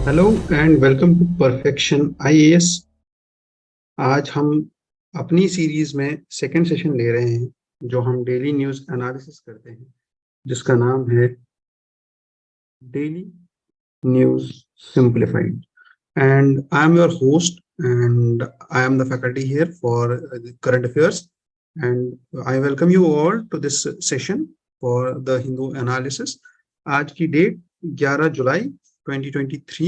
Hello and welcome to Perfection IAS. आज हम अपनी सीरीज में सेकंड सेशन ले रहे हैं जो हम डेली न्यूज़ एनालिसिस करते हैं, जिसका नाम है daily news simplified. And I am your host, and I am the faculty here for the current affairs. And I welcome you all to this session for the Hindu analysis. आज की date 11 July 2023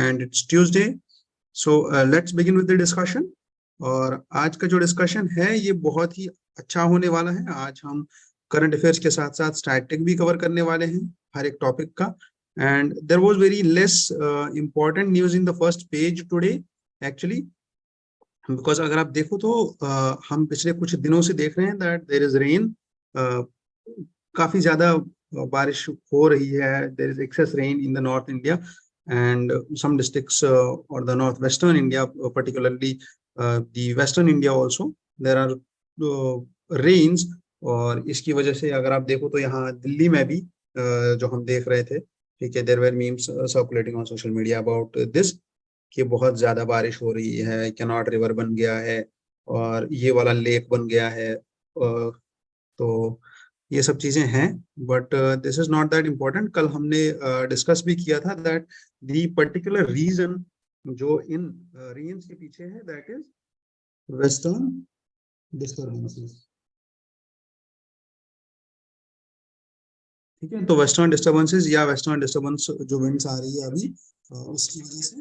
and it's Tuesday. So let's begin with the discussion. और आज का जो discussion है ये बहुत ही अच्छा होने वाला है। आज हम करंट अफेयर्स के साथ साथ स्टैटिक भी कवर करने वाले हैं हर एक टॉपिक का। and there was very less important news in the first page today actually, because अगर आप देखो तो हम पिछले कुछ दिनों से देख रहे हैं that there is rain, काफी ज्यादा बारिश हो रही है। there is excess rain in the north India and some districts or the northwestern India, particularly the western India also there are rains। और इसकी वजह से अगर आप देखो तो यहाँ दिल्ली में भी जो हम देख रहे थे, ठीक है, there were memes circulating on social media about this कि बहुत ज्यादा बारिश हो रही है, कैनॉट रिवर बन गया है और ये वाला लेक बन गया है। तो ये सब चीजें हैं, but this is not that important. कल हमने डिस्कस भी किया था दैट दी पर्टिकुलर रीजन जो इन रेंज के पीछे है दैट इज वेस्टर्न डिस्टर्बेंसेस। ठीक है, तो वेस्टर्न डिस्टर्बेंसेस या वेस्टर्न डिस्टर्बेंस जो विंड्स आ रही है अभी, उसकी वजह से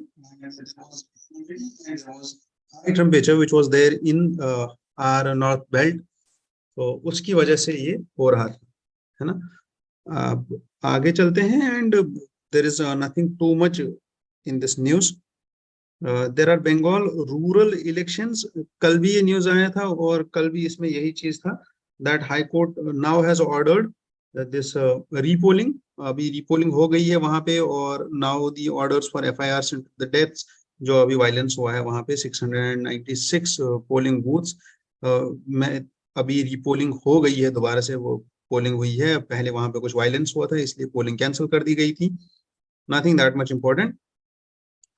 high temperature which was there in our north belt, तो उसकी वजह से ये हो रहा था, है ना। अब आगे चलते हैं and there is nothing too much in this news. There are Bengal rural elections. कल भी ये न्यूज आया था और कल भी इसमें यही चीज था that high court now has ordered this repolling. अभी रीपोलिंग हो गई है वहां पे और now the orders for FIR the deaths. जो अभी वायलेंस हुआ है वहां पे 696 पोलिंग बूथ्स में अभी रीपोलिंग हो गई है, दोबारा से वो पोलिंग हुई है। पहले वहां पे कुछ वायलेंस हुआ था इसलिए पोलिंग कैंसिल कर दी गई थी। Nothing that much important.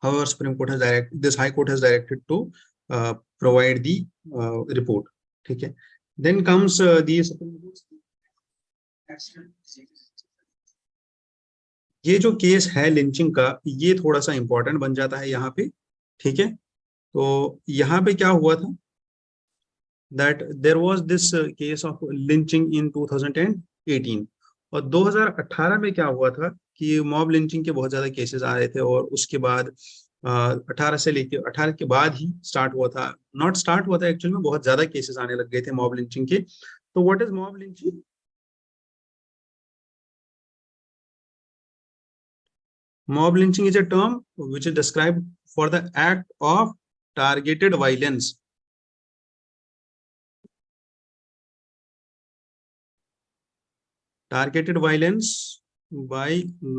However, Supreme Court has directed, this High Court has directed to provide the report. ठीक है, then comes the Supreme Court। ये जो केस है लिंचिंग का, ये थोड़ा सा इंपॉर्टेंट बन जाता है यहाँ पे। ठीक है, तो यहाँ पे क्या हुआ था that there was this case of lynching in 2018। और 2018 में क्या हुआ था कि मॉब लिंचिंग के बहुत ज्यादा केसेस आ रहे थे और उसके बाद 18 से लेके 18 के बाद ही स्टार्ट हुआ था, नॉट स्टार्ट हुआ था एक्चुअल में, बहुत ज्यादा केसेस आने लग गए थे मॉब लिंचिंग के। तो what is mob lynching? Mob lynching is a term which is described for the act of targeted violence, targeted violence by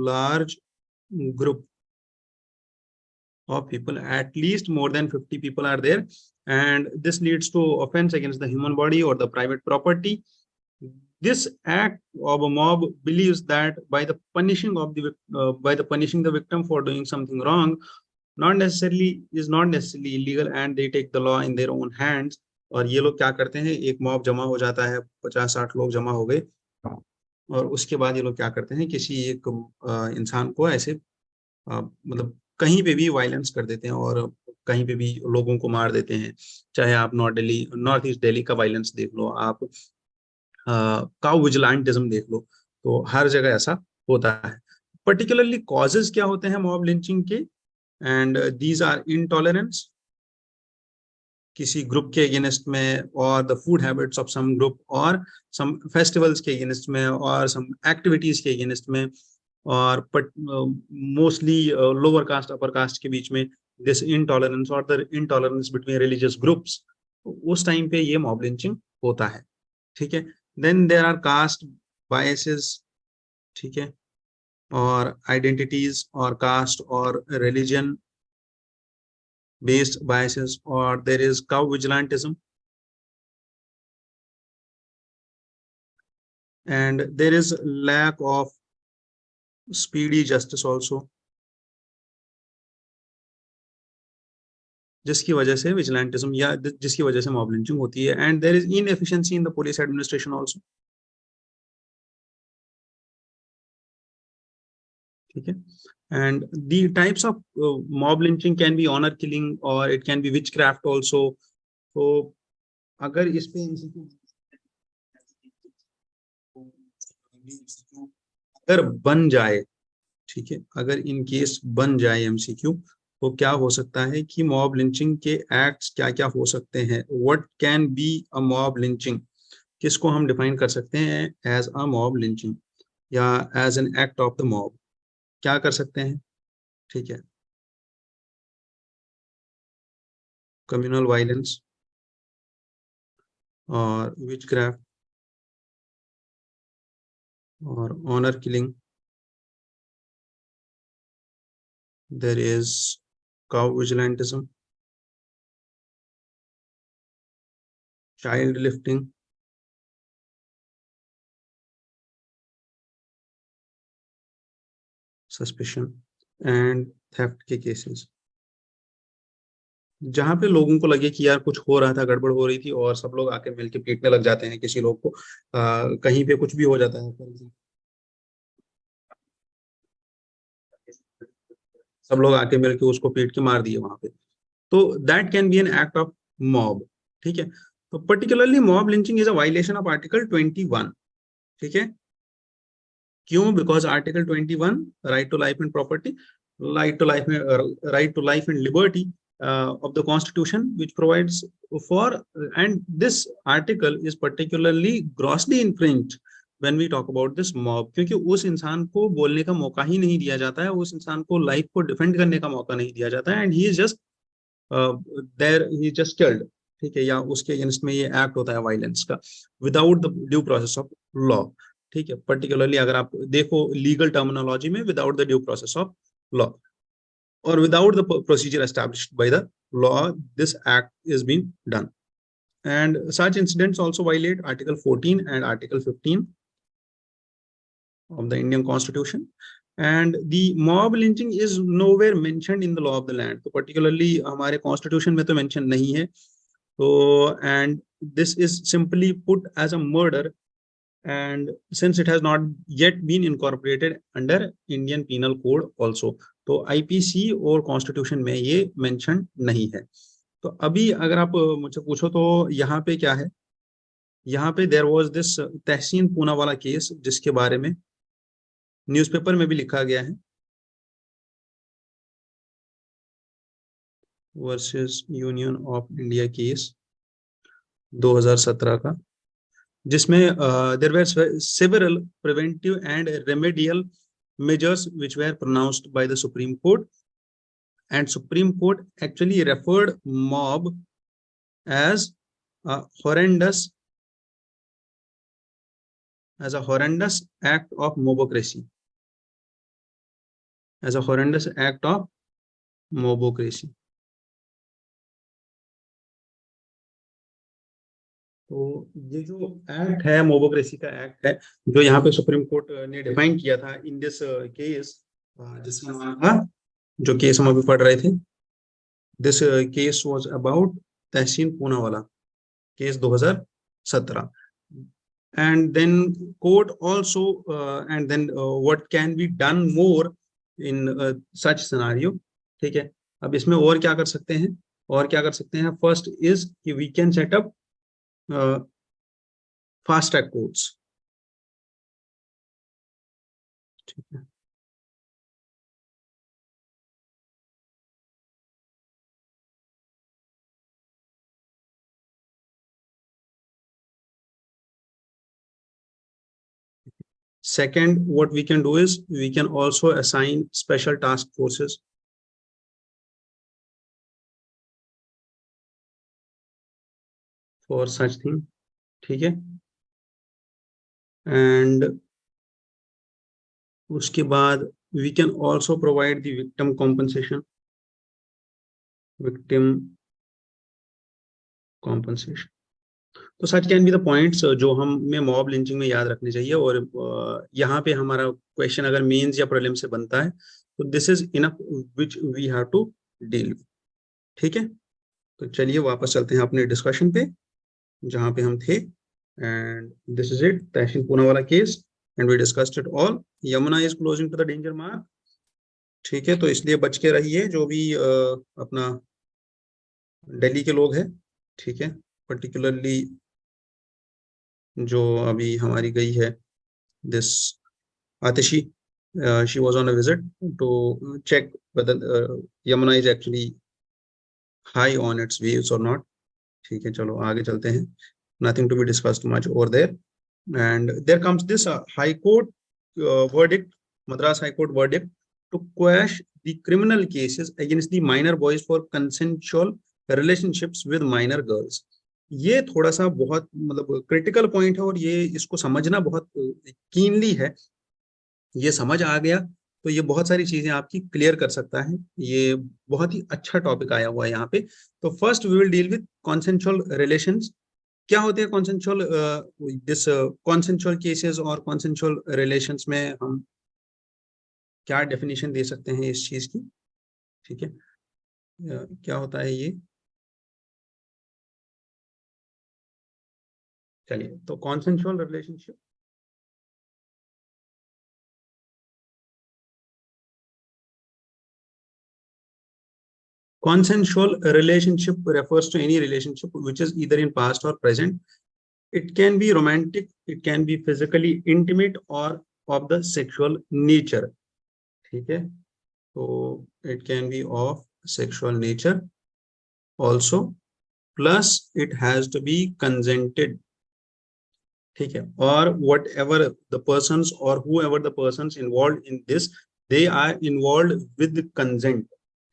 large group of people. At least more than 50 people are there, and this leads to offense against the human body or the private property. This act of a mob believes that by the punishing the victim for doing something wrong, not necessarily illegal, and they take the law in their own hands। और ये लोग क्या करते हैं, एक mob जमा हो जाता है, 50-60 लोग जमा हो गए और उसके बाद ये लोग क्या करते हैं, किसी एक इंसान को ऐसे मतलब कहीं पे भी वायलेंस कर देते हैं और कहीं पे भी लोगों को मार देते हैं। चाहे आप नॉर्थ ईस्ट दिल्ली का वायलेंस देख लो, आप काउ विजिलेंटिज्म देख लो, तो हर जगह ऐसा होता है। पर्टिकुलरली कॉजेज क्या होते हैं मॉब लिंचिंग के? एंड दीज आर इंटॉलरेंस किसी ग्रुप के अगेंस्ट में, और the food habits of some group, और सम फेस्टिवल्स के अगेंस्ट में, और सम एक्टिविटीज के अगेंस्ट में, और mostly lower caste upper caste के बीच में दिस इंटॉलरेंस और the intolerance between religious groups, उस टाइम पे ये मॉब लिंचिंग होता है। ठीक है, then there are caste biases, ठीक है, और आइडेंटिटीज और कास्ट और religion based biases, or there is cow vigilantism, and there is lack of speedy justice also। जिसकी वजह से विजिलेंटिज्म या जिसकी वजह से मॉब लिंचिंग होती है। And there is inefficiency in the police administration also. ठीक है। And the types of mob lynching can be honour killing और it can be witchcraft also. तो अगर इस पे अगर बन जाए, ठीक है, अगर इन केस बन जाए एमसीक्यू, तो क्या हो सकता है कि मॉब लिंचिंग के एक्ट्स क्या क्या हो सकते हैं, what can be a mob lynching, किसको हम डिफाइन कर सकते हैं एज अ मॉब लिंचिंग या as an act of the mob, क्या कर सकते हैं। ठीक है, कम्युनल वायलेंस और विचक्राफ्ट और honour killing, there is cow vigilantism, child lifting, suspicion and theft के केसेस, जहां पे लोगों को लगे कि यार कुछ हो रहा था, गड़बड़ हो रही थी और सब लोग आके मिलके पीटने लग जाते हैं किसी लोग को, कहीं पे कुछ भी हो जाता है, सब लोग आके मिलके उसको पीट के मार दिए वहां पे, तो that can be an act of mob. ठीक है, तो particularly mob lynching is a violation of article 21। ठीक है, क्यों? Because article 21, right to life and property, right to life, right to life and liberty of the constitution which provides for, and this article is particularly grossly infringed when we talk about this mob, क्योंकि उस इंसान को बोलने का मौका ही नहीं दिया जाता है, उस इंसान को लाइफ को डिफेंड करने का मौका नहीं दिया जाता है, and he is just there, he just killed. ठीक है, या उसके अगेंस्ट में ये एक्ट होता है वायलेंस का without the due process of law. ठीक है, पर्टिकुलरली अगर आप देखो लीगल टर्मिनोलॉजी में, without the due process of law or without the procedure established by the law, this act is being done. And such incidents also violate Article 14 and Article 15 of the Indian Constitution. And the mob lynching is nowhere mentioned in the law of the land. तो particularly हमारे constitution में तो mention नहीं है। तो and this is simply put as a murder, and since it has not yet been incorporated under Indian Penal Code also, तो IPC और constitution में ये मेंशन नहीं है। तो अभी अगर आप मुझसे पूछो तो यहाँ पे क्या है, यहाँ पे there was this Tehseen Poonawalla case, जिसके बारे में न्यूज़पेपर में भी लिखा गया है, versus Union of India case 2017 का, जिसमें there were several preventive and remedial measures which were pronounced by the Supreme Court, and Supreme Court actually referred mob as a horrendous act of mobocracy, as a horrendous act of mobocracy। तो ये जो act है, mobocracy का act है, जो यहाँ पे supreme court ने डिफाइन किया था इन दिस केस, जिसका नाम था, जो केस हम अभी पढ़ रहे थे, this case was about Tehseen Poonawalla case 2017। and then court also and then what can be done more in such scenario। ठीक है, अब इसमें और क्या कर सकते हैं, और क्या कर सकते हैं, फर्स्ट इज कि we can set up fast track courts. ठीक है, second what we can do is we can also assign special task forces for such thing। ठीक है, एंड उसके बाद we can also provide the victim compensation, victim compensation। तो सच can be the points जो हमें mob lynching में याद रखने चाहिए, और यहाँ पे हमारा क्वेश्चन अगर मेंस या प्रीलिम्स से बनता है तो this is enough which we have to deal. ठीक है। तो चलिए वापस चलते हैं अपने डिस्कशन पे जहाँ पे हम थे। And this is it, Tehseen Poonawalla case, and we discussed it all. Yamuna is closing to the danger mark. ठीक है, तो इसलिए बच के रहिए जो भी अपना दिल्ली के लोग हैं। ठीक है, पर्टिकुलरली जो अभी हमारी गई है this Atishi, she was on a visit to check whether Yamuna is actually high on its waves और नॉट। ठीक है, चलो आगे चलते हैं। Nothing to be discussed much over there. And there comes this high court verdict, Madras High Court verdict to quash the criminal cases against the minor boys for consensual relationships with minor girls। ये थोड़ा सा बहुत मतलब critical point है और ये इसको समझना बहुत कीनली है। ये समझ आ गया तो ये बहुत सारी चीजें आपकी क्लियर कर सकता है। ये बहुत ही अच्छा टॉपिक आया हुआ है यहाँ पे। तो first we will deal with consensual relations. क्या होते हैं कॉन्सेंशुअल, दिस कॉन्सेंशुअल केसेस और कॉन्सेंशुअल रिलेशंस में हम क्या डेफिनेशन दे सकते हैं इस चीज की। ठीक है, क्या होता है ये। चलिए, तो consensual relationship, consensual relationship refers to any relationship which is either in past or present. It can be romantic, it can be physically intimate or of the sexual nature। ठीक है, तो it can be of sexual nature also, plus it has to be consented। ठीक है, और whatever the person और whoever the person involve in this, they are involve with consent.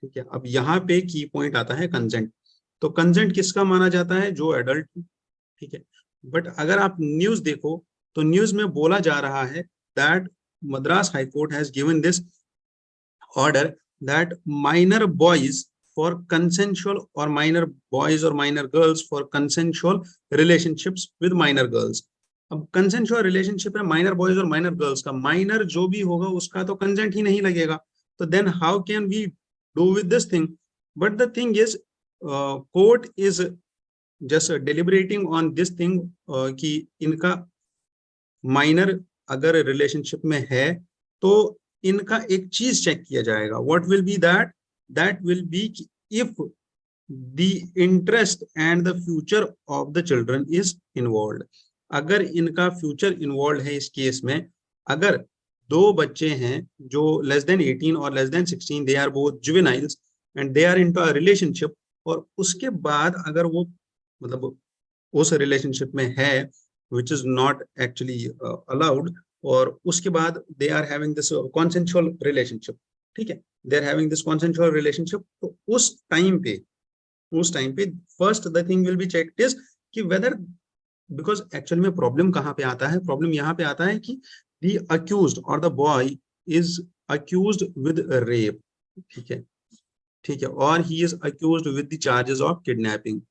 ठीक है, अब यहाँ पे की पॉइंट आता है कंसेंट। तो कंसेंट किसका माना जाता है, जो एडल्ट। ठीक है, बट अगर आप न्यूज देखो तो न्यूज में बोला जा रहा है that Madras high court has given this order that minor boys for consensual, or minor boys or minor girls for consensual relationships with minor girls। अब कंसेंशुअल रिलेशनशिप है माइनर बॉयज और माइनर गर्ल्स का, minor जो भी होगा उसका तो consent ही नहीं लगेगा। तो then how can we do with this thing. But the thing is court is just deliberating on this thing कि इनका माइनर अगर रिलेशनशिप में है तो इनका एक चीज चेक किया जाएगा। What will be that, that will be if the interest and the future of the children is involve. अगर इनका फ्यूचर इन्वॉल्व है इस केस में, अगर दो बच्चे हैं जो लेस देन 18 और less than 16, they are both juveniles and they are into a relationship, और उसके बाद अगर वो मतलब उस रिलेशनशिप में है which is not actually allowed, और उसके बाद they are having this consensual relationship. ठीक है, they are having this consensual relationship, तो उस टाइम पे first the thing will be checked is कि वेदर, बिकॉज एक्चुअल में प्रॉब्लम कहाँ पे आता है, प्रॉब्लम यहाँ पे आता है कि द अक्यूज्ड और the boy is accused with rape. ठीक है, ठीक है, और he is accused with the charges of kidnapping.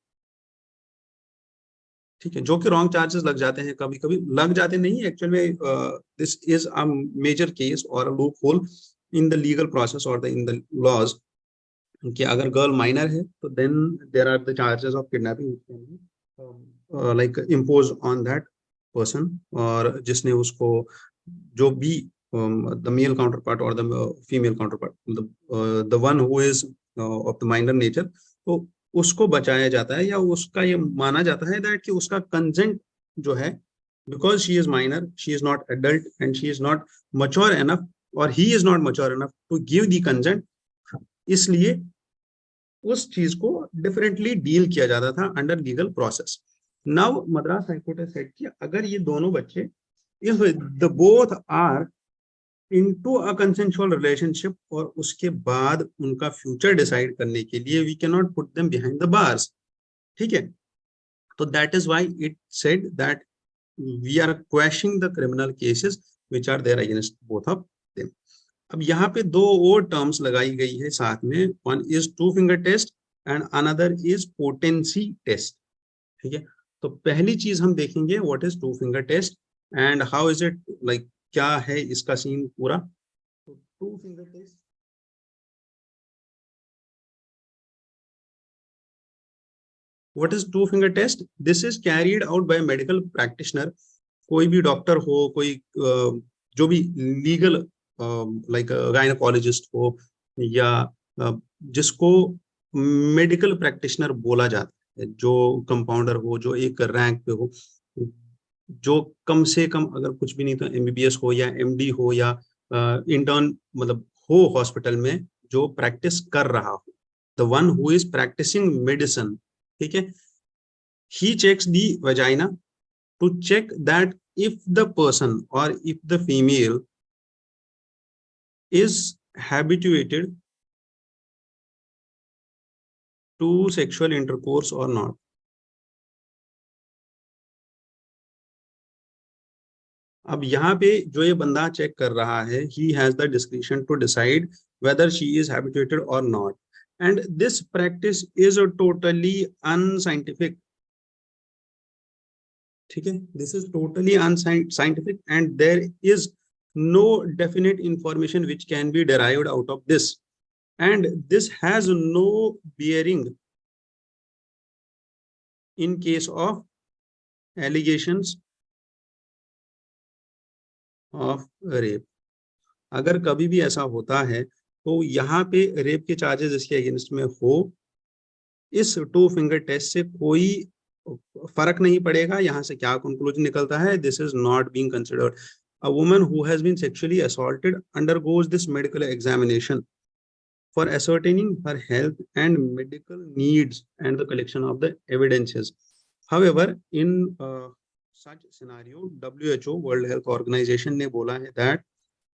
ठीक है, जो कि रॉन्ग चार्जेस लग जाते हैं, कभी कभी लग जाते नहीं एक्चुअल में। This is a major case और a loophole in the legal process और द इन द लॉज, कि अगर गर्ल माइनर है तो then there are the charges of kidnapping like impose on that person, और जिसने उसको जो भी द मेल काउंटर पार्ट और द फीमेल काउंटर पार्ट, मतलब the one who is of the minor nature, तो उसको बचाया जाता है, या उसका ये माना जाता है दैट कि उसका कंसेंट जो है, because she is minor, she is not adult and she is not mature enough, और he is not mature enough to give the consent, इसलिए उस चीज को डिफरेंटली डील किया जाता था under legal process. Now Madras high court ने सेट किया अगर ये दोनों बच्चे, if the both are into a consensual relationship, और उसके बाद उनका फ्यूचर डिसाइड करने के लिए we can not put them behind the bars. ठीक है, तो that is why it said that we are questioning the criminal cases which are there against both of them. अब यहाँ पे दो और टर्म्स लगाई गई है साथ में, one is two finger test and another is potency test. ठीक है, तो पहली चीज हम देखेंगे what is two finger test and how is it like, क्या है इसका सीन पूरा। तो two finger test, What is two finger test? This is carried out by medical practitioner. कोई भी डॉक्टर हो, कोई जो भी लीगल लाइक गायनोकोलॉजिस्ट हो, या जिसको मेडिकल प्रैक्टिशनर बोला जाता है, जो कंपाउंडर हो, जो एक रैंक पे हो, जो कम से कम अगर कुछ भी नहीं तो एमबीबीएस हो या एमडी हो या इंटर्न मतलब हो हॉस्पिटल में, जो प्रैक्टिस कर रहा हो, the one who is practising medicine, ठीक है, he checks the vagina to check that if the person or if the female is habituated to sexual intercourse or not. अब यहाँ पे जो ये बंदा चेक कर रहा है, he has the discretion to decide whether she is habituated or not, and this practice is a totally unscientific, ठीक है, this is totally unscientific and there is no definite information which can be derived out of this, and this has no bearing in case of allegations of rape. अगर कभी भी ऐसा होता है तो यहाँ पे रेप के चार्जेस इसके अगेंस्ट में हो, इस टू फिंगर टेस्ट से कोई फर्क नहीं पड़ेगा। यहाँ से क्या कंक्लूजन निकलता है? This is not being considered. A woman who has been sexually assaulted undergoes this medical examination for ascertaining her health and medical needs and the collection of the evidences. However, in such scenario, WHO, World Health Organization, ने बोला है that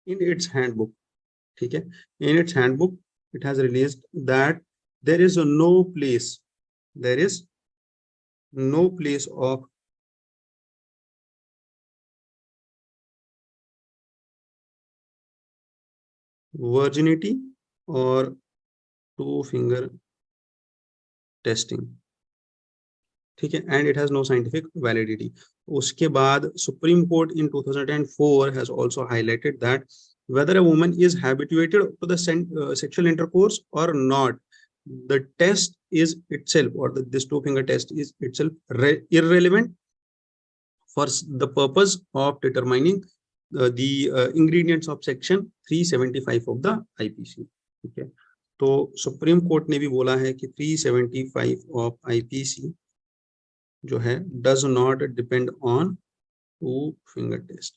in its handbook, ठीक है, in its handbook, it has released that there is no place of virginity or two finger testing, ठीक है, and it has no scientific validity. उसके बाद Supreme Court in 2004 has also highlighted that whether a woman is habituated to the sexual intercourse or not, the test is itself, or this two finger test is itself irrelevant for the purpose of determining the ingredients of section 375 of the IPC, ठीक है। तो supreme court ने भी बोला है कि 375 of IPC जो है does not depend on two finger test,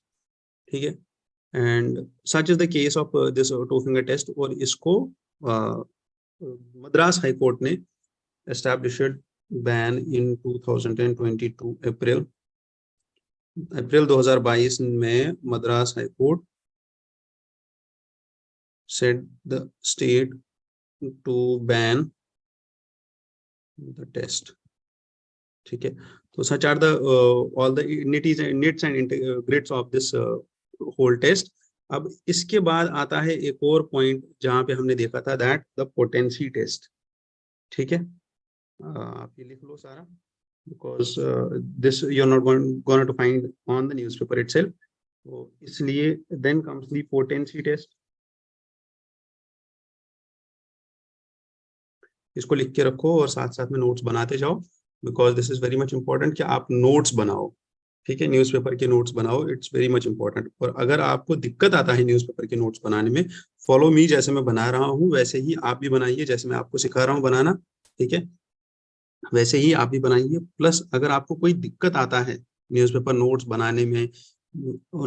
ठीक है, and such is the case of this two finger test. और इसको मद्रास हाई कोर्ट ने एस्टैब्लिश्ड बैन इन 2022 अप्रैल 2022 में Madras high court said the state to ban the test, ठीक है। तो such are the all the nits and grits of this whole test. अब इसके बाद आता है एक और पॉइंट जहां पे हमने देखा था दैट द पोटेंसी टेस्ट, ठीक है। आप ये लिख लो सारा, because this you are not going to find on the newspaper itself, तो इसलिए then comes the potency test. इसको लिख के रखो और साथ साथ में नोट्स बनाते जाओ, because this is very much important कि आप नोट्स बनाओ, ठीक है, न्यूज़पेपर के नोट्स बनाओ, इट्स वेरी मच इंपॉर्टेंट। और अगर आपको दिक्कत आता है न्यूज़पेपर के नोट्स बनाने में, फॉलो मी, जैसे मैं बना रहा हूँ वैसे ही आप भी बनाइए, जैसे मैं आपको सिखा रहा हूँ बनाना, ठीक है, वैसे ही आप भी बनाइए। प्लस अगर आपको कोई दिक्कत आता है न्यूज़पेपर नोट्स बनाने में,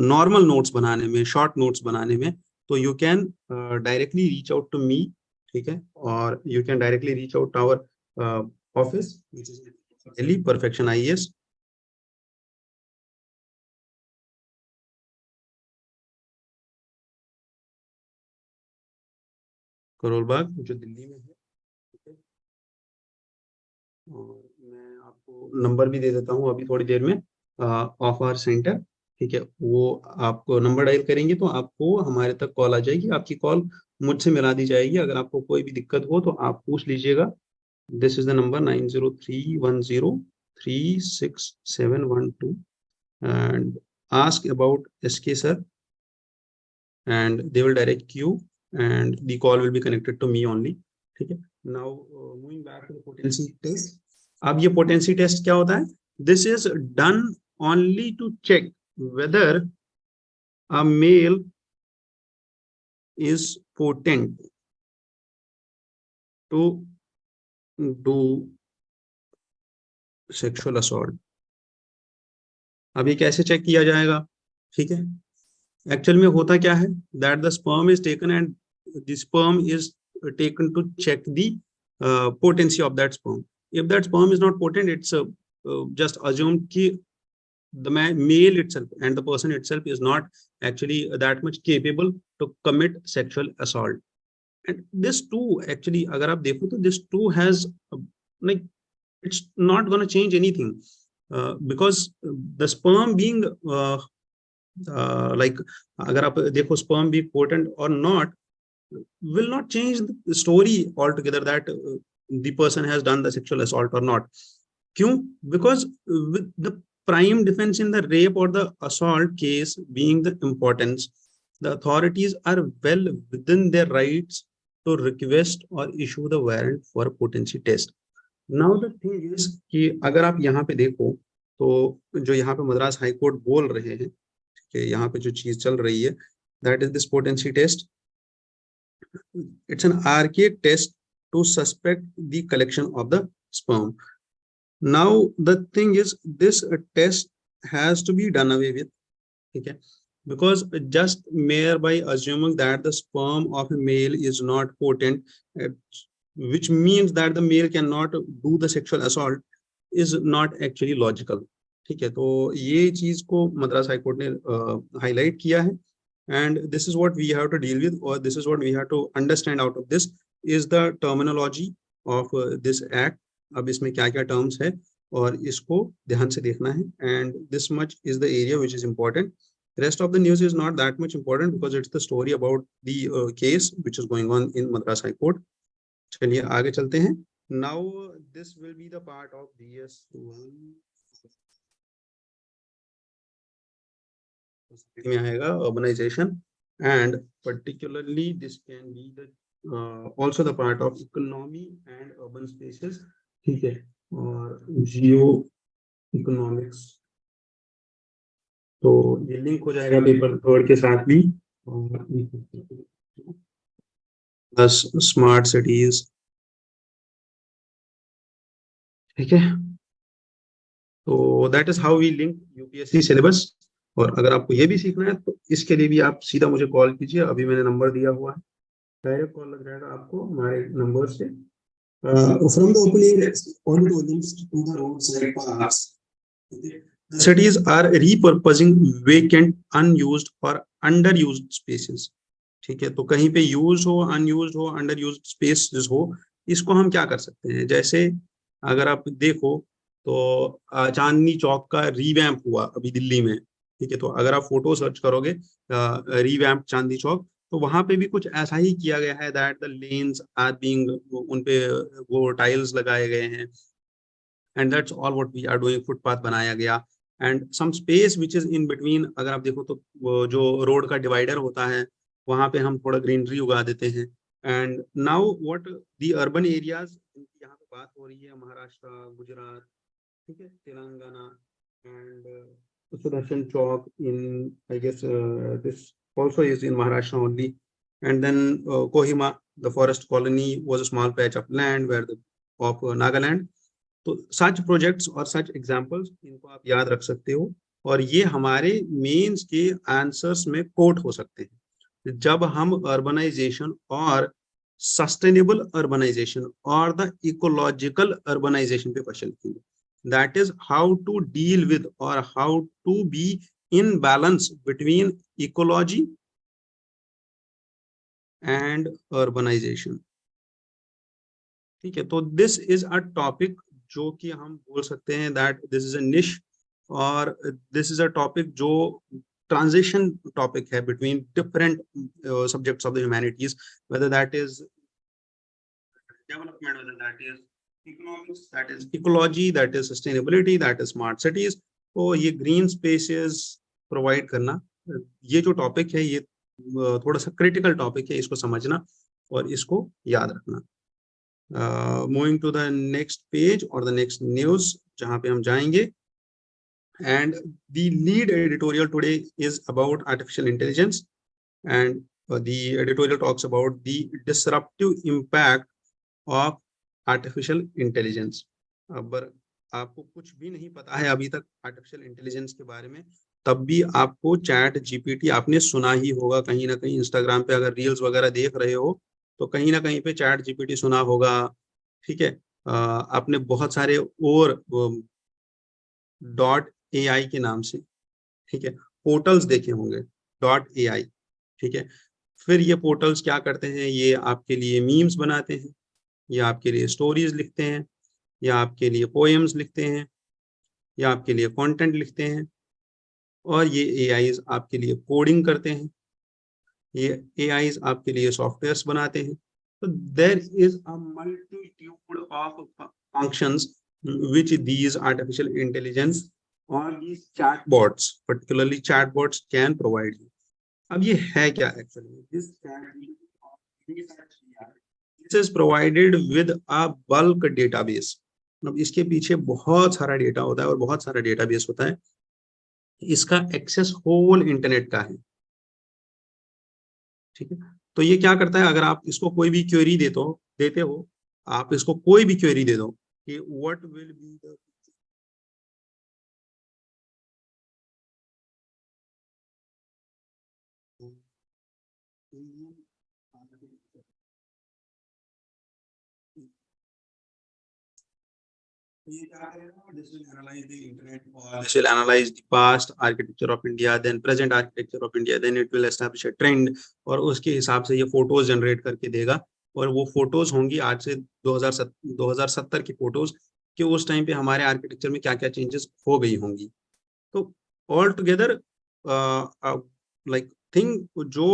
नॉर्मल नोट्स बनाने में, शॉर्ट नोट्स बनाने में, तो you can directly reach out to me, ठीक है, और you can directly reach out to our office which is Delhi Perfection IAS। Karol Bagh जो दिल्ली में है, ठीक है, और मैं आपको नंबर भी दे देता हूँ अभी थोड़ी देर में ऑफ आवर सेंटर, ठीक है, वो आपको नंबर डायल करेंगे तो आपको हमारे तक कॉल आ जाएगी, आपकी कॉल मुझसे मिला दी जाएगी। अगर आपको कोई भी दिक्कत हो तो आप पूछ लीजिएगा। This is the number 9031036712 and ask about SK sir and they will direct you and the call will be connected to me only, ठीक है। Now moving back to the potency test, अब ये पोटेंसी टेस्ट क्या होता है? This is done only to check whether a male is potent to do sexual assault. अब ये कैसे चेक किया जाएगा? ठीक है, एक्चुअल में होता क्या है, that the sperm is taken and the sperm is taken to check the potency of that sperm. If that sperm is not potent, it's just assumed ki the male itself and the person itself is not actually that much capable to commit sexual assault. And this too, actually, agar aap dekho to this too has like it's not going to change anything, because the sperm being like agar aap dekho sperm being potent or not will not change the story altogether that the person has done the sexual assault or not. Kyun? Because with the prime defense in the rape or the assault case being the importance, the authorities are well within their rights to request or issue the warrant for a potency test. Now the thing is कि अगर आप यहाँ पे देखो तो जो यहाँ पे मद्रास हाई कोर्ट बोल रहे हैं कि यहाँ पे जो चीज चल रही है, that is this potency test. It's an archaic test to suspect the collection of the sperm. Now the thing is, this test has to be done away with, okay? Because just mere by assuming that the sperm of a male is not potent, which means that the male cannot do the sexual assault, is not actually logical. ठीक है, तो ये चीज को Madras high court ने highlight किया है, and this is what we have to deal with, or this is what we have to understand out of this is the terminology of this act. अब इसमें क्या क्या terms है और इसको ध्यान से देखना है, and this much is the area which is important. Rest of the news is not that much important because it's the story about the case which is going on in Madras High Court. चलिए आगे चलते हैं. Now this will be the part of DS1 में आएगा urbanization, and particularly this can be the also the part of economy and urban spaces. ठीक है, और जियो economics, तो ये लिंक हो जाएगा पेपर थर्ड के साथ भी, और प्लस स्मार्ट सिटीज. ठीक है, तो that is how we link UPSC syllabus. और अगर आपको ये भी सीखना है तो इसके लिए भी आप सीधा मुझे कॉल कीजिए, अभी मैंने नंबर दिया हुआ है, डायरेक्ट कॉल लग जाएगा आपको हमारे नंबर से. From the open air auditoriums to the roadside parks, the cities are repurposing vacant, unused or underused spaces. ठीक है, तो कहीं पे यूज हो, अनयूज हो, अंडर यूज स्पेस हो, इसको हम क्या कर सकते हैं? जैसे अगर आप देखो तो चांदनी चौक का रीवैम्प हुआ अभी दिल्ली में. ठीक है, तो अगर आप फोटो सर्च करोगे रीवैम्प चांदनी चौक, तो वहां पे भी कुछ ऐसा ही किया गया है, that the lanes are being, उन पे वो टाइल्स लगाए गए हैं, and that's all what we are doing. Footpath बनाया गया, and some space which is in between. अगर आप देखो तो वो जो रोड का डिवाइडर होता है वहां पे हम थोड़ा ग्रीनरी उगा देते हैं. And now what the urban areas, यहाँ पे बात हो रही है महाराष्ट्र, गुजरात, ठीक है, Telangana, and Sudarshan Chowk in, I guess this also is in Maharashtra only. And then Kohima, the forest colony was a small patch of land where the of Nagaland. तो सच projects और सच एग्जांपल्स, इनको आप याद रख सकते हो, और ये हमारे मेंस के आंसर्स में कोट हो सकते हैं जब हम अर्बनाइजेशन और सस्टेनेबल अर्बनाइजेशन और द इकोलॉजिकल अर्बनाइजेशन पे क्वेश्चन लिखेंगे. That is how to deal with और how to be in balance between ecology and urbanization. ठीक है, तो दिस इज अ टॉपिक जो कि हम बोल सकते हैं दैट दिस इज अ निश, और दिस इज अ टॉपिक जो ट्रांजिशन टॉपिक है between different subjects of the humanities, whether that is development, whether that is economics, that is ecology, that is sustainability, that is smart cities. तो ये green spaces provide करना, ये जो topic है ये थोड़ा सा क्रिटिकल टॉपिक है, इसको समझना और इसको याद रखना. Moving to the next page और द नेक्स्ट न्यूज जहां पे हम जाएंगे. And the lead editorial today is about artificial intelligence, and the editorial talks about the disruptive impact of artificial intelligence. अगर आपको कुछ भी नहीं पता है अभी तक आर्टिफिशियल इंटेलिजेंस के बारे में, तब भी आपको चैट जीपीटी आपने सुना ही होगा. कहीं ना कहीं इंस्टाग्राम पे अगर रील्स वगैरह देख रहे हो तो कहीं ना कहीं पे चैट जीपीटी सुना होगा. ठीक है. आपने बहुत सारे और डॉट एआई के नाम से, ठीक है, पोर्टल्स देखे होंगे. Dot AI. ठीक है. फिर ये पोर्टल्स क्या करते हैं, ये आपके लिए मीम्स बनाते हैं, या आपके लिए स्टोरीज लिखते हैं, या आपके लिए पोएम्स लिखते हैं, या आपके लिए कंटेंट लिखते हैं. और ये एआईज आपके लिए कोडिंग करते हैं, ये एआईज आपके लिए सॉफ्टवेयर्स बनाते हैं. तो there is a multitude of functions which these artificial intelligence or these chatbots, particularly chatbots, can provide you. अब ये है क्या actually? This is provided with a bulk database. अब इसके पीछे बहुत सारा डेटा होता है और बहुत सारा डेटाबेस होता है. इसका एक्सेस होल इंटरनेट का है. ठीक है. तो ये क्या करता है, अगर आप इसको कोई भी क्वेरी देते हो, आप इसको कोई भी क्वेरी दे दो कि व्हाट विल बी द ये क्या करेगा, this will analyze the internet, or this will analyze the past architecture of India, then present architecture of India, then it will establish a trend, और उसके हिसाब से ये फोटोज जनरेट करके देगा. और वो फोटोज होंगी आज से 2070 की फोटोज, कि उस टाइम पे हमारे आर्किटेक्चर में क्या क्या चेंजेस हो गई होंगी. तो ऑल टुगेदर लाइक थिंग जो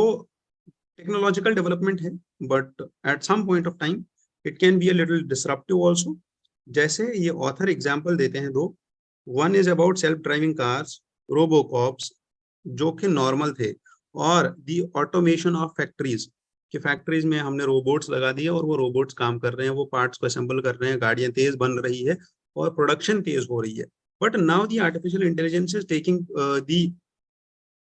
टेक्नोलॉजिकल डेवलपमेंट है, but at some point of time it can be a little disruptive also. जैसे ये ऑथर एग्जाम्पल देते हैं दो. One is about self driving cars, robocops, जो कि नॉर्मल थे, और दी ऑटोमेशन ऑफ फैक्ट्रीज, कि फैक्ट्रीज में हमने रोबोट्स लगा दिए और वो रोबोट्स काम कर रहे हैं, वो पार्ट्स को असेंबल कर रहे हैं, गाड़ियां तेज बन रही है और प्रोडक्शन तेज हो रही है. But now the artificial intelligence is taking the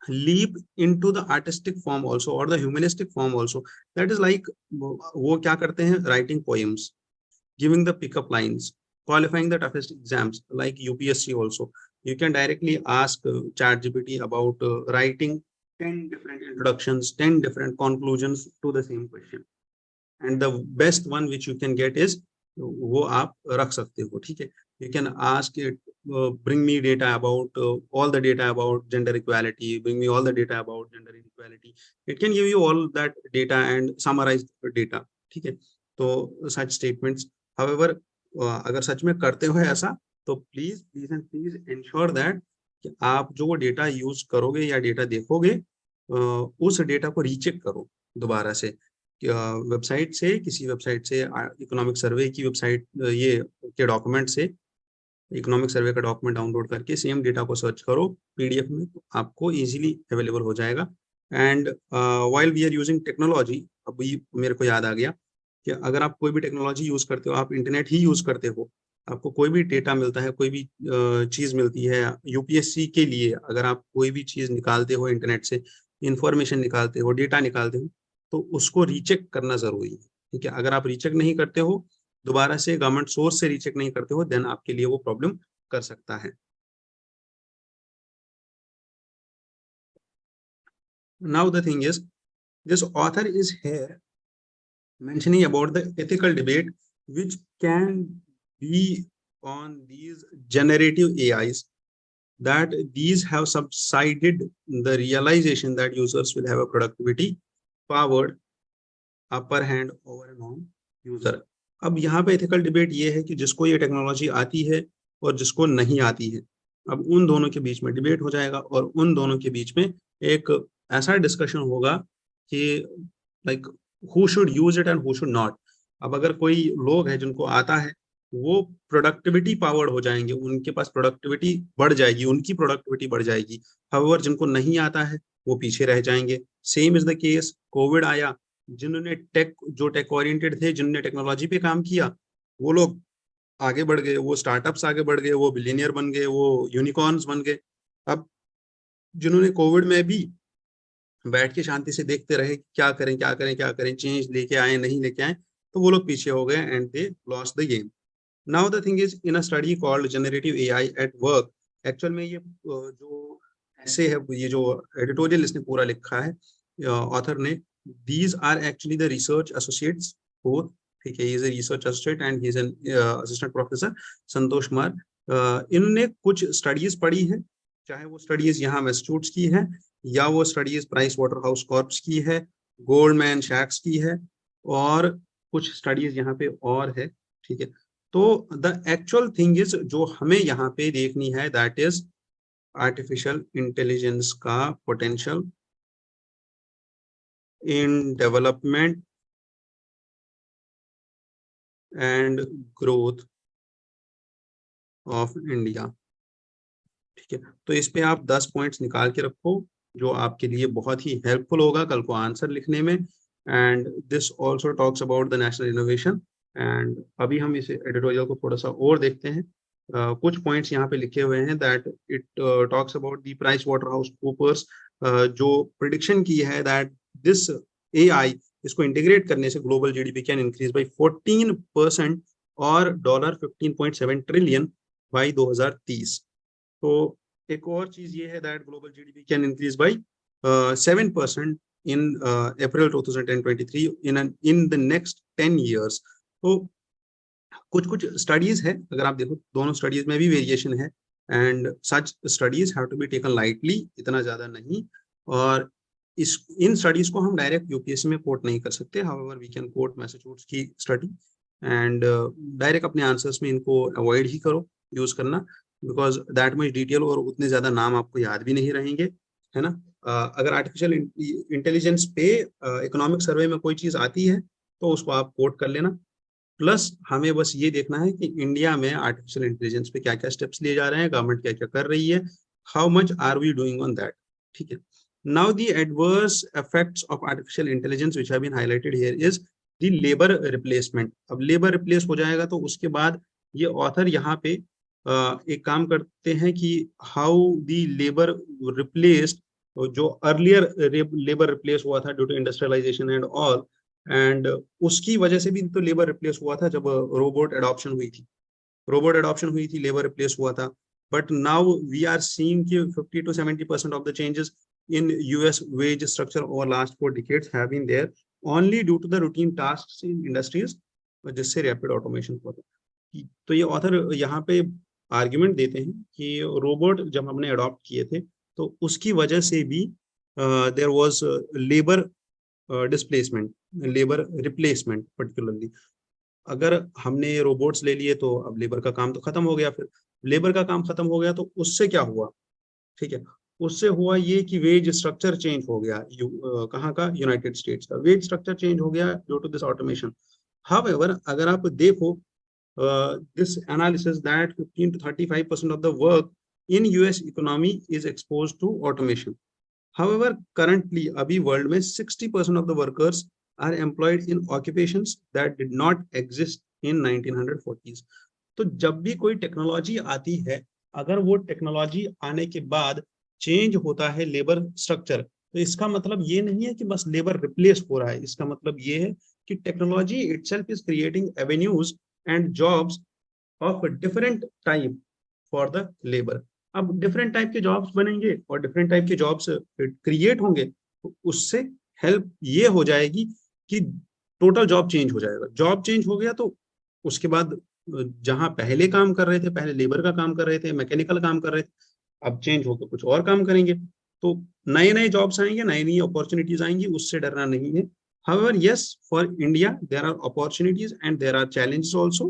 leap into the artistic form also, or the humanistic form also. That is like, वो क्या करते हैं, writing poems, giving the pickup lines, qualifying the toughest exams like UPSC also. You can directly ask ChatGPT about writing 10 different introductions, 10 different conclusions to the same question, and the best one which you can get is वो आप रख सकते हो. ठीक है. You can ask it, bring me data about all the data about gender equality, bring me all the data about gender inequality. It can give you all that data and summarize data. ठीक है. तो such statements, however, अगर सच में करते हो ऐसा, तो please please and please ensure that कि आप जो वो डेटा यूज करोगे या डेटा देखोगे, उस डेटा को रीचेक करो दोबारा से, वेबसाइट से, किसी वेबसाइट से, इकोनॉमिक सर्वे की वेबसाइट ये के डॉक्यूमेंट से, इकोनॉमिक सर्वे का डॉक्यूमेंट डाउनलोड करके सेम डेटा को सर्च करो पीडीएफ में, तो आपको इजीली अवेलेबल हो जाएगा. And while we are using technology, अभी मेरे को याद आ गया कि अगर आप कोई भी टेक्नोलॉजी यूज करते हो, आप इंटरनेट ही यूज करते हो, आपको कोई भी डेटा मिलता है, कोई भी चीज मिलती है, यूपीएससी के लिए अगर आप कोई भी चीज निकालते हो इंटरनेट से, इंफॉर्मेशन निकालते हो, डेटा निकालते हो, तो उसको रीचेक करना जरूरी है. ठीक है. अगर आप रीचेक नहीं करते हो, दोबारा से गवर्नमेंट सोर्स से रीचेक नहीं करते हो, देन आपके लिए वो प्रॉब्लम कर सकता है. Now the thing is, this author is here mentioning about the ethical debate which can be on these generative AIs, that these have subsided the realization that users will have a productivity powered upper hand over a non-user. अब यहाँ पे ethical debate ये है कि जिसको ये technology आती है और जिसको नहीं आती है, अब उन दोनों के बीच में डिबेट हो जाएगा, और उन दोनों के बीच में एक ऐसा डिस्कशन होगा कि like who should use it and who should not. अब अगर कोई लोग है जिनको आता है, वो प्रोडक्टिविटी पावर्ड हो जाएंगे, उनके पास प्रोडक्टिविटी बढ़ जाएगी, उनकी प्रोडक्टिविटी बढ़ जाएगी. हाउएवर जिनको नहीं आता है वो पीछे रह जाएंगे. Same is the case, Covid आया, जिन्होंने जो टेक ओरिएंटेड थे, जिन्होंने टेक्नोलॉजी पे काम किया, वो लोग आगे बढ़ गए, वो स्टार्टअप्स आगे बढ़ गए, वो बिलियनियर बन गए, वो यूनिकॉर्न्स बन गए। अब जिन्होंने कोविड में भी बैठ के शांति से देखते रहे क्या करें क्या करें क्या करें, चेंज लेके आए नहीं लेके आए, तो वो लोग पीछे हो गए and they lost the game. Now the thing is, in a study called generative AI at work, actual में ये जो ऐसे है, ये जो एडिटोरियल इसने पूरा लिखा है ऑथर ने, these are actually the research associates both, ठीक है, he is a research associate and he is an assistant professor, Santosh Kumar. इन्होंने कुछ स्टडीज पढ़ी है, चाहे वो स्टडीज यहाँ मैसेच्यूसेट्स की है या वो studies price water house corps की है, गोल्डमैन सैक्स की है, और कुछ स्टडीज यहाँ पे और है, ठीक है। तो द एक्चुअल थिंग इज, जो हमें यहाँ पे देखनी है, दैट इज आर्टिफिशियल इंटेलिजेंस का potential in development and growth of India, ठीक है। तो इस पे आप 10 पॉइंट्स निकाल के रखो, जो आपके लिए बहुत ही हेल्पफुल होगा कल को आंसर लिखने में। And this also talks about the national innovation. And अभी हम इस एडिटोरियल को थोड़ा सा और देखते हैं। कुछ पॉइंट्स यहाँ पे लिखे हुए हैं, that it talks about the Price Waterhouse Coopers, जो प्रिडिक्शन की है दैट दिस एआई, इसको इंटीग्रेट करने से global GDP can increase by 14% और $15.7 ट्रिलियन बाई 2030। तो एक और चीज ये है that global GDP can increase by 7% in April 2023 in the next 10 years। तो कुछ कुछ स्टडीज है, अगर आप देखो दोनों स्टडीज में भी वेरिएशन है, and such studies have to be taken lightly, इतना ज्यादा नहीं। और इन स्टडीज को हम डायरेक्ट यूपीएससी में कोट नहीं कर सकते, however we can quote Massachusetts की स्टडी, एंड डायरेक्ट अपने आंसर्स में इनको अवॉइड ही करो यूज करना, बिकॉज दैट मच डिटेल और उतने ज्यादा नाम आपको याद भी नहीं रहेंगे, है ना। अगर आर्टिफिशियल इंटेलिजेंस पे इकोनॉमिक सर्वे में कोई चीज आती है तो उसको आप कोट कर लेना। प्लस हमें बस ये देखना है कि इंडिया में आर्टिफिशियल इंटेलिजेंस पे क्या क्या स्टेप्स लिए जा रहे हैं, गवर्नमेंट क्या क्या कर रही है, how much are we doing on that, ठीक है। Now the adverse effects of artificial intelligence which have been highlighted here is the labour replacement. अब लेबर रिप्लेस हो जाएगा तो उसके बाद ये ऑथर यहाँ पे एक काम करते हैं कि हाउ द लेबर रिप्लेस्ड, जो अर्लियर लेबर रिप्लेस हुआ था due to industrialisation and all, and उसकी वजह से भी तो लेबर रिप्लेस हुआ था जब रोबोट एडॉप्शन हुई थी, लेबर रिप्लेस हुआ था। But now we are seeing कि 50 to 70% of the changes in US wage structure over last 4 decades have been there only due to the routine tasks in industries, जिससे rapid automation हुआ था। तो ये author यहाँ पे आर्ग्यूमेंट देते हैं कि रोबोट जब हमने अडॉप्ट किए थे तो उसकी वजह से भी there was labour displacement, labour replacement particularly. अगर हमने रोबोट्स ले लिए तो अब लेबर का काम तो खत्म हो गया, फिर लेबर का काम खत्म हो गया तो उससे क्या हुआ, ठीक है, उससे हुआ ये कि वेज स्ट्रक्चर चेंज हो गया। कहाँ का, यूनाइटेड स्टेट्स का वेज स्ट्रक्चर चेंज हो गया due to this automation. However अगर आप देखो this analysis that 15 to 35% of the work in US economy is exposed to automation. However, currently अभी वर्ल्ड में 60% of the workers are employed in occupations that did not exist in 1940s। तो जब भी कोई technology आती है, अगर वो टेक्नोलॉजी आने के बाद चेंज होता है लेबर स्ट्रक्चर, तो इसका मतलब ये नहीं है कि बस लेबर रिप्लेस हो रहा है, इसका मतलब ये है कि technology itself is creating avenues and jobs of different type for the labour. अब डिफरेंट टाइप के जॉब्स बनेंगे और डिफरेंट टाइप के जॉब्स क्रिएट होंगे, तो उससे हेल्प ये हो जाएगी कि टोटल जॉब चेंज हो जाएगा। जॉब चेंज हो गया तो उसके बाद जहां पहले काम कर रहे थे, पहले लेबर का काम कर रहे थे, मैकेनिकल काम कर रहे थे, अब चेंज होकर कुछ और काम करेंगे, तो नए नए जॉब्स आएंगे, नई नई अपॉर्चुनिटीज आएंगी, उससे डरना नहीं है। However, yes, for India, there are opportunities and there are challenges also,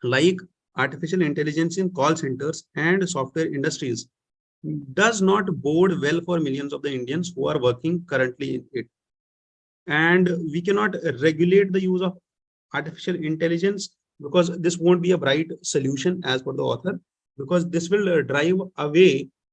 like artificial intelligence in call centers and software industries does not bode well for millions of the Indians who are working currently in it. And we cannot regulate the use of artificial intelligence because this won't be a bright solution as per the author, because this will drive away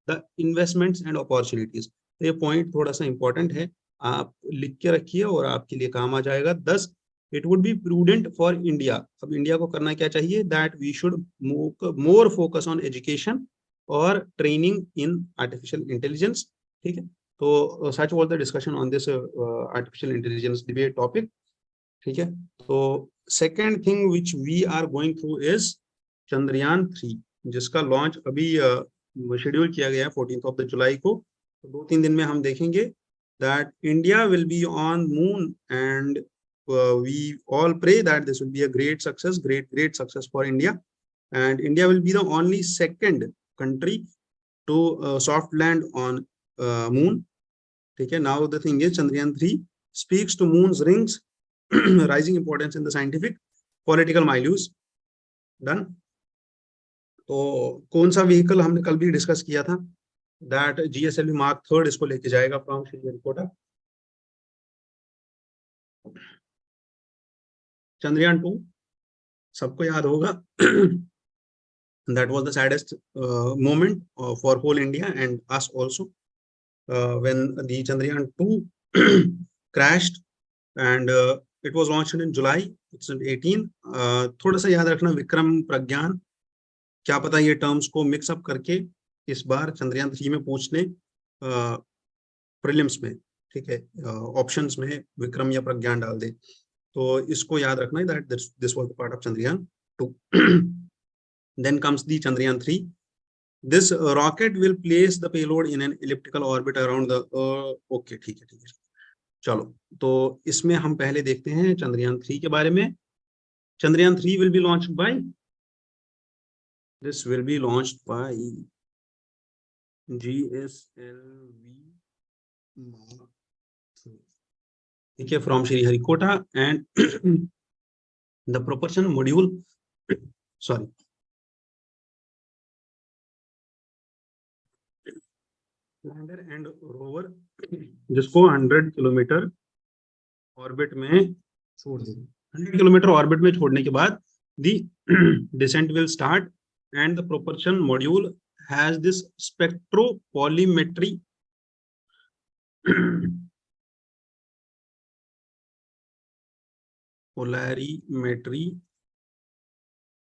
the investments and opportunities। तो ये point थोड़ा सा important है आप लिख के रखिए और आपके लिए काम आ जाएगा। 10, it would be prudent for India. अब इंडिया को करना क्या चाहिए, that we should more focus on education और ट्रेनिंग इन आर्टिफिशियल इंटेलिजेंस। ठीक है, तो such was the discussion on this artificial intelligence debate topic. ठीक है, तो second thing which we are going through is Chandrayaan 3, जिसका लॉन्च अभी शेड्यूल किया गया है 14 जुलाई को। तो 2-3 दिन में हम देखेंगे that India will be on moon, and we all pray that this will be a great success, great success for India, and India will be the only second country to soft land on moon. ठीक है, now the thing is Chandrayaan 3 speaks to moon's rings rising importance in the scientific political milieu. Done. तो कौन सा vehicle हमने कल भी discuss किया था, दैट GSLV Mark 3 इसको लेके जाएगा फ्रॉम श्रीहरिकोटा। चंद्रयान 2 सबको याद होगा that was the saddest moment for whole India and us also, when the Chandrayaan 2 crashed, and it was launched in July 2018. थोड़ा सा याद रखना, विक्रम प्रज्ञान, क्या पता ये टर्म्स को मिक्सअप करके इस बार Chandrayaan 3 में पूछ ले प्रीलिम्स में। ठीक है, ऑप्शंस में विक्रम या प्रज्ञान डाल दे, तो इसको याद रखना है that this was the part of Chandrayaan 2। Then comes the Chandrayaan 3. This rocket will place the payload in an elliptical orbit around the okay, ठीक है। चलो, तो इसमें हम पहले देखते हैं Chandrayaan 3 के बारे में। Chandrayaan 3 will be launched by, this will be launched by GSLV Mark 3, ठीक है, from Sriharikota, and the propulsion module, sorry, lander and rover, जिसको 100 किलोमीटर ऑर्बिट में छोड़ देंगे। 100 किलोमीटर ऑर्बिट में छोड़ने के बाद the descent will start, and the propulsion module has this spectropolarimetry polarimetry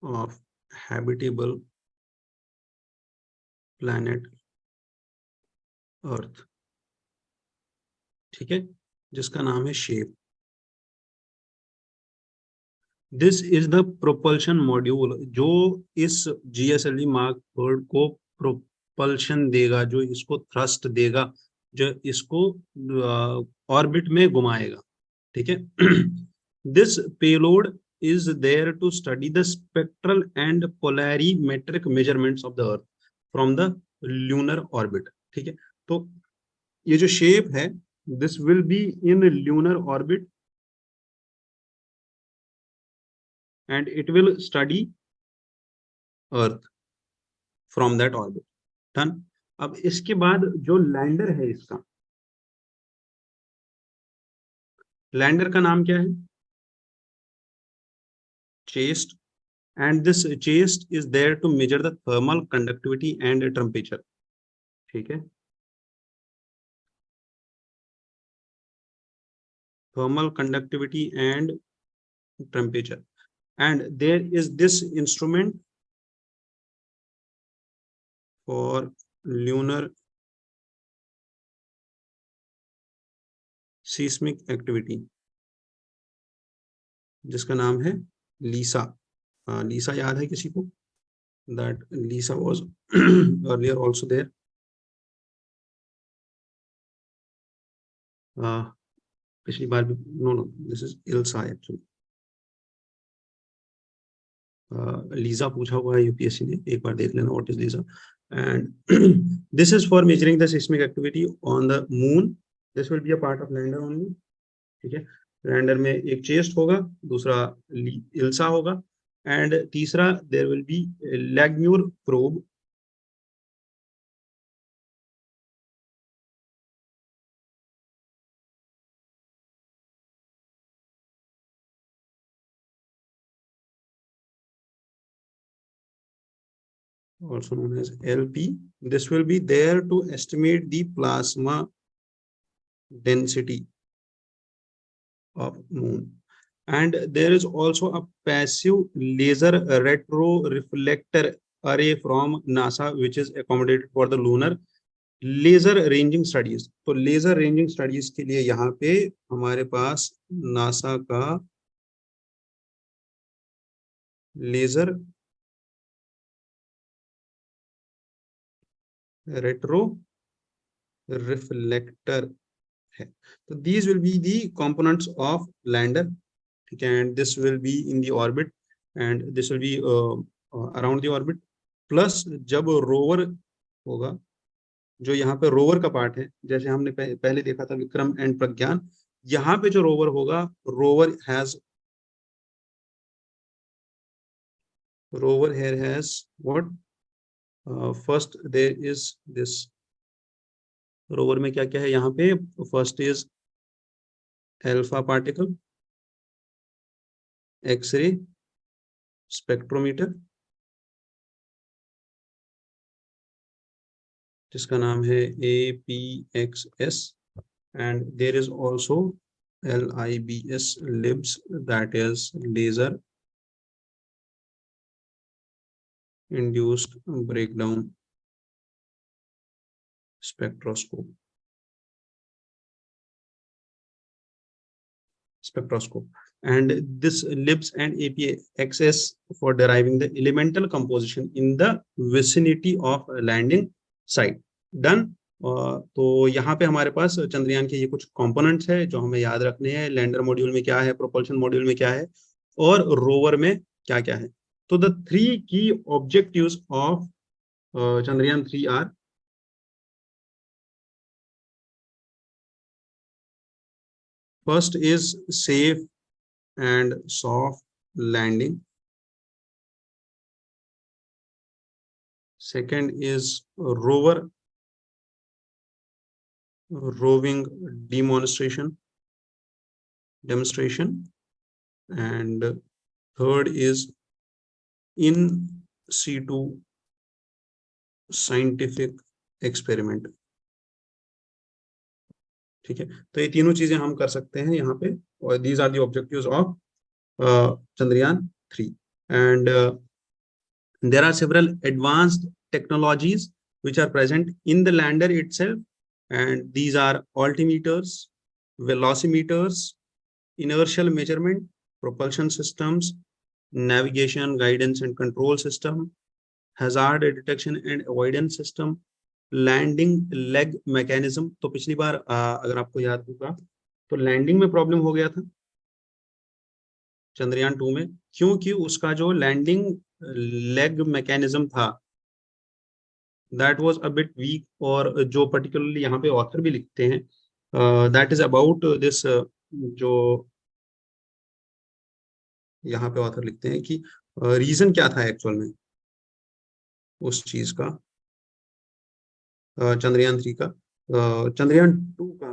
of habitable planet Earth. ठीक है, जिसका नाम है SHAPE. This is the propulsion module, जो इस GSLV Mark 3 को प्रोपल्शन देगा, जो इसको थ्रस्ट देगा, जो इसको ऑर्बिट में घुमाएगा। ठीक है, this payload is there to study the spectral and polarimetric measurements of the earth from the lunar orbit। ठीक है, तो ये जो शेप है, this will be in lunar orbit and it will study earth from that orbit। Done. अब इसके बाद जो लैंडर है, इसका लैंडर का नाम क्या है, chest, and this chest is there to measure the thermal conductivity and temperature। ठीक है, thermal conductivity and temperature, and there is this instrument for lunar seismic activity, जिसका नाम है लीसा। लीसा याद है किसी को, that Lisa was earlier also there। पिछली बार भी, no, this is ILSA actually. लीजा पूछा हुआ है UPSC ने, एक बार देख लेना व्हाट इज लीजा। And this is for measuring the seismic activity on the moon. This will be a part of lander only. ठीक है, लैंडर में एक चेस्ट होगा, दूसरा इल्सा होगा, एंड तीसरा there will be Langmuir probe. also known as LP. This will be there to estimate the plasma density of moon. And there is also a passive laser retro reflector array from NASA which is accommodated for the lunar laser ranging studies. तो laser ranging studies के लिए यहाँ पे हमारे पास NASA का laser retro reflector है। तो these will be the components of lander, ठीक है, and this will be in the orbit and this will be around the orbit. Plus जब रोवर होगा, जो यहाँ पे रोवर का पार्ट है, जैसे हमने पहले देखा था विक्रम एंड प्रज्ञान, यहाँ पे जो रोवर होगा, rover here has what, first there is this, rover में क्या क्या है यहाँ पे, first is alpha particle, x-ray spectrometer जिसका नाम है APXS, and there is also LIBS LIBS, that is laser induced breakdown spectroscope, and this LIBS and APXS for deriving the elemental composition in the vicinity of landing site done। तो यहाँ पे हमारे पास चंद्रयान के ये कुछ कंपोनेंट्स है जो हमें याद रखने हैं। लैंडर मॉड्यूल में क्या है, प्रोपल्शन मॉड्यूल में क्या है, और रोवर में क्या क्या है। तो द 3 की objectives of Chandrayaan 3 are: first is safe and soft landing, second is rover roving demonstration, and third is in situ scientific experiment। ठीक है, तो ये तीनों चीजें हम कर सकते हैं यहाँ पे, और these are the objectives of Chandrayaan 3। and there are several advanced technologies which are present in the lander itself, and these are altimeters, velocimeters, inertial measurement, propulsion systems, navigation, guidance and control system, hazard detection and avoidance system, landing leg mechanism. तो पिछली बार अगर आपको याद होगा तो landing में problem हो गया था चंद्रयान 2 में, क्योंकि उसका जो लैंडिंग लेग मैकेनिज्म था that was a bit weak, और जो पर्टिकुलरली यहाँ पे ऑथर भी लिखते हैं दैट इज अबाउट दिस, जो यहाँ पे ऑथर लिखते हैं कि रीजन क्या था एक्चुअल में उस चीज का, चंद्रयान 3 का। चंद्रयान 2 का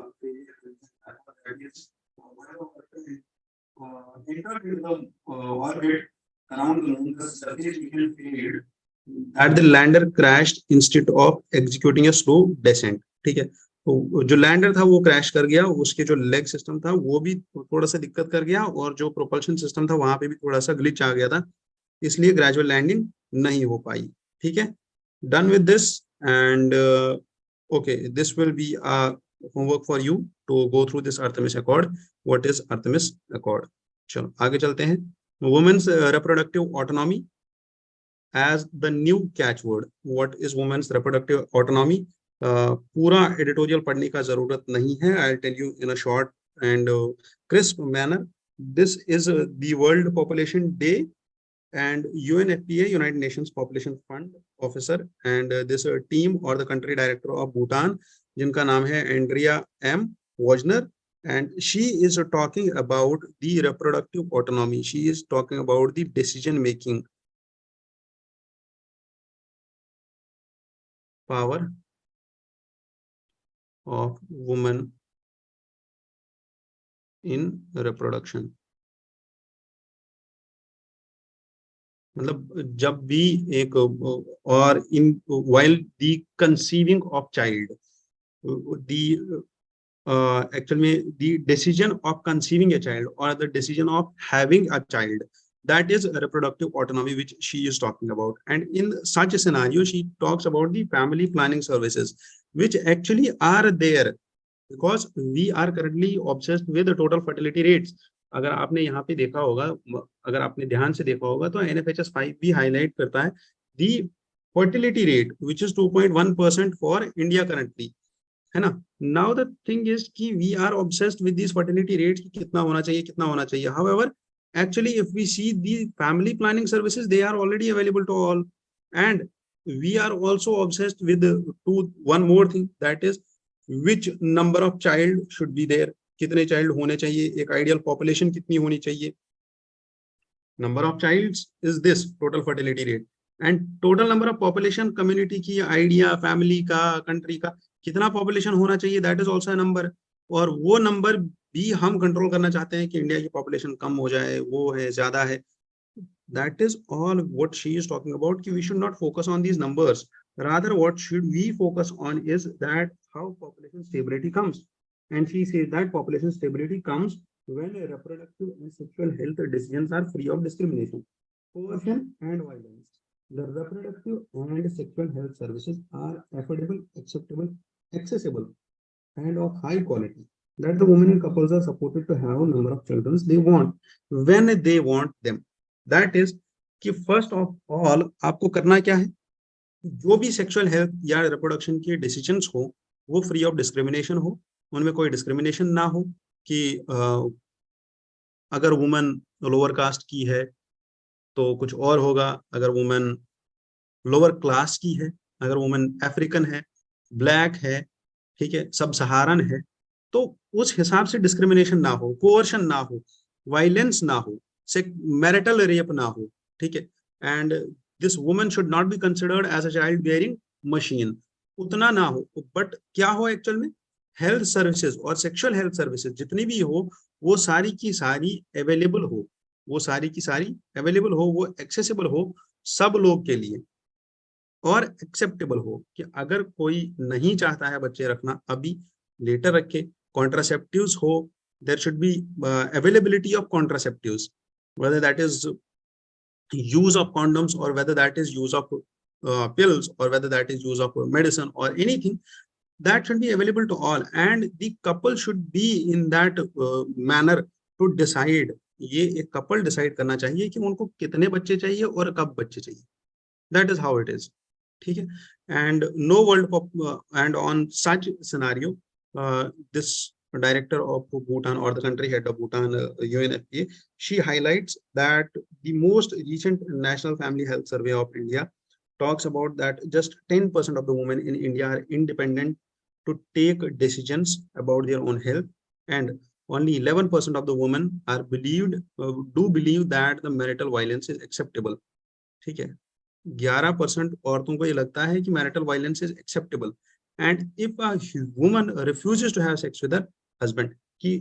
at the lander crashed instead of executing a slow descent। ठीक है, तो जो लैंडर था वो क्रैश कर गया, उसके जो लेग सिस्टम था वो भी थोड़ा सा दिक्कत कर गया, और जो प्रोपल्शन सिस्टम था वहां पे भी थोड़ा सा ग्लिच आ गया था, इसलिए ग्रेजुअल लैंडिंग नहीं हो पाई। ठीक है, done with this, and okay, this will be a homework for you to go through this Artemis Accord। what is Artemis Accord? चलो आगे चलते हैं। women's reproductive autonomy as the new catchword। what is women's reproductive autonomy? पूरा editorial पढ़ने का जरूरत नहीं है, I'll tell you in a short and crisp manner। this is the World Population Day, and UNFPA, United Nations Population Fund officer, and this team or the country director of Bhutan, जिनका नाम है Andrea M Wojnar, and she is talking about the reproductive autonomy। she is talking about the decision making power of women in reproduction। मतलब जब भी एक, और in while the conceiving of child, the actual में the decision of conceiving a child और the decision of having a child, that is reproductive autonomy which she is talking about. And in such a scenario she talks about the family planning services which actually are there because we are currently obsessed with the total fertility rates. अगर आपने यहाँ पे देखा होगा, अगर आपने ध्यान से देखा होगा तो NFHS 5 भी हाईलाइट करता है the fertility rate which is 2.1% for India currently, है ना. नाउ द थिंग इज कि we are obsessed with this fertility rates कि कितना होना चाहिए, कितना होना चाहिए. However actually if we see the family planning services, they are already available to all, and we are also obsessed with one more thing, that is which number of child should be there, कितने child होने चाहिए, एक ideal population कितनी होनी चाहिए. Number of childs is this total fertility rate, and total number of population community की idea, family का, country का कितना पॉपुलेशन होना चाहिए, दैट इज ऑल्सो नंबर. और वो नंबर भी हम कंट्रोल करना चाहते हैं कि इंडिया की पॉपुलेशन कम हो जाए, वो है ज्यादा है. That is all what she is talking about कि we should not focus on these numbers, rather what should we focus on is that how population stability comes. And she says that population stability comes when reproductive and sexual health decisions are free of discrimination, coercion and violence. The reproductive and sexual health services are affordable, acceptable, accessible, and of high quality. That the women and couples are supported to have a number of children they want when they want them. That is कि first of all आपको करना क्या है, जो भी sexual health या reproduction के decisions हो वो फ्री ऑफ डिस्क्रिमिनेशन हो, उनमें कोई डिस्क्रिमिनेशन ना हो कि अगर वुमेन लोअर कास्ट की है तो कुछ और होगा, अगर वुमेन लोअर क्लास की है, अगर वुमेन अफ्रीकन है, ब्लैक है, ठीक है, सब सहारन है, तो उस हिसाब से डिस्क्रिमिनेशन ना हो, कोअर्शन ना हो, वायलेंस ना हो, मैरिटल रेप ना हो, ठीक है. And this women should not be considered as a child bearing machine, उतना ना हो. बट क्या हो एक्चुअल में, हेल्थ सर्विसेज और सेक्सुअल हेल्थ सर्विसेज जितनी भी हो वो सारी की सारी अवेलेबल हो, वो सारी की सारी अवेलेबल हो, वो एक्सेसिबल हो सब लोग के लिए, और एक्सेप्टेबल हो कि अगर कोई नहीं चाहता है बच्चे रखना अभी, लेटर रखे. कॉन्ट्रासेप्टिव्स हो, there should be availability of contraceptives, whether that is use of condoms or whether that is use of pills or whether that is use of medicine or anything, that should be available to all, and the couple should be in that manner to decide. ये एक couple decide करना चाहिए कि उनको कितने बच्चे चाहिए और कब बच्चे चाहिए. That is how it is, ठीक है. And no world and on such scenario this director of Bhutan or the country head of Bhutan, UNFPA, she highlights that the most recent National Family Health Survey of India talks about that just 10% of the women in India are independent to take decisions about their own health, and only 11% of the women are do believe that the marital violence is acceptable. ठीक है, 11% औरतों को ये लगता है कि marital violence is acceptable. And if a woman refuses to have sex with her husband, कि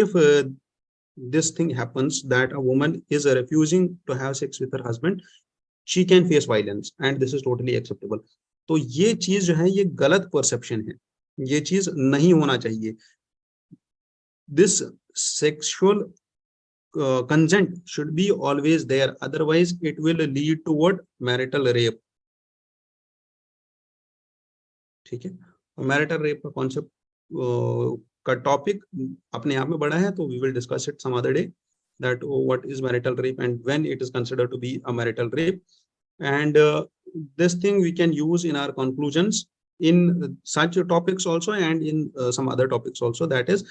if this thing happens that a woman is refusing to have sex with her husband, she can face violence and this is totally acceptable. तो ये चीज जो है ये गलत perception है, ये चीज नहीं होना चाहिए. This sexual consent should be always there, otherwise it will lead to what, marital rape. ठीक है, मैरिटल रेप का कॉन्सेप्ट का टॉपिक अपने आप में बड़ा है, तो we will discuss it some other day, that what is marital rape and when it is considered to be a marital rape. And this thing we can use in our conclusions in such topics also and in some other topics also, that is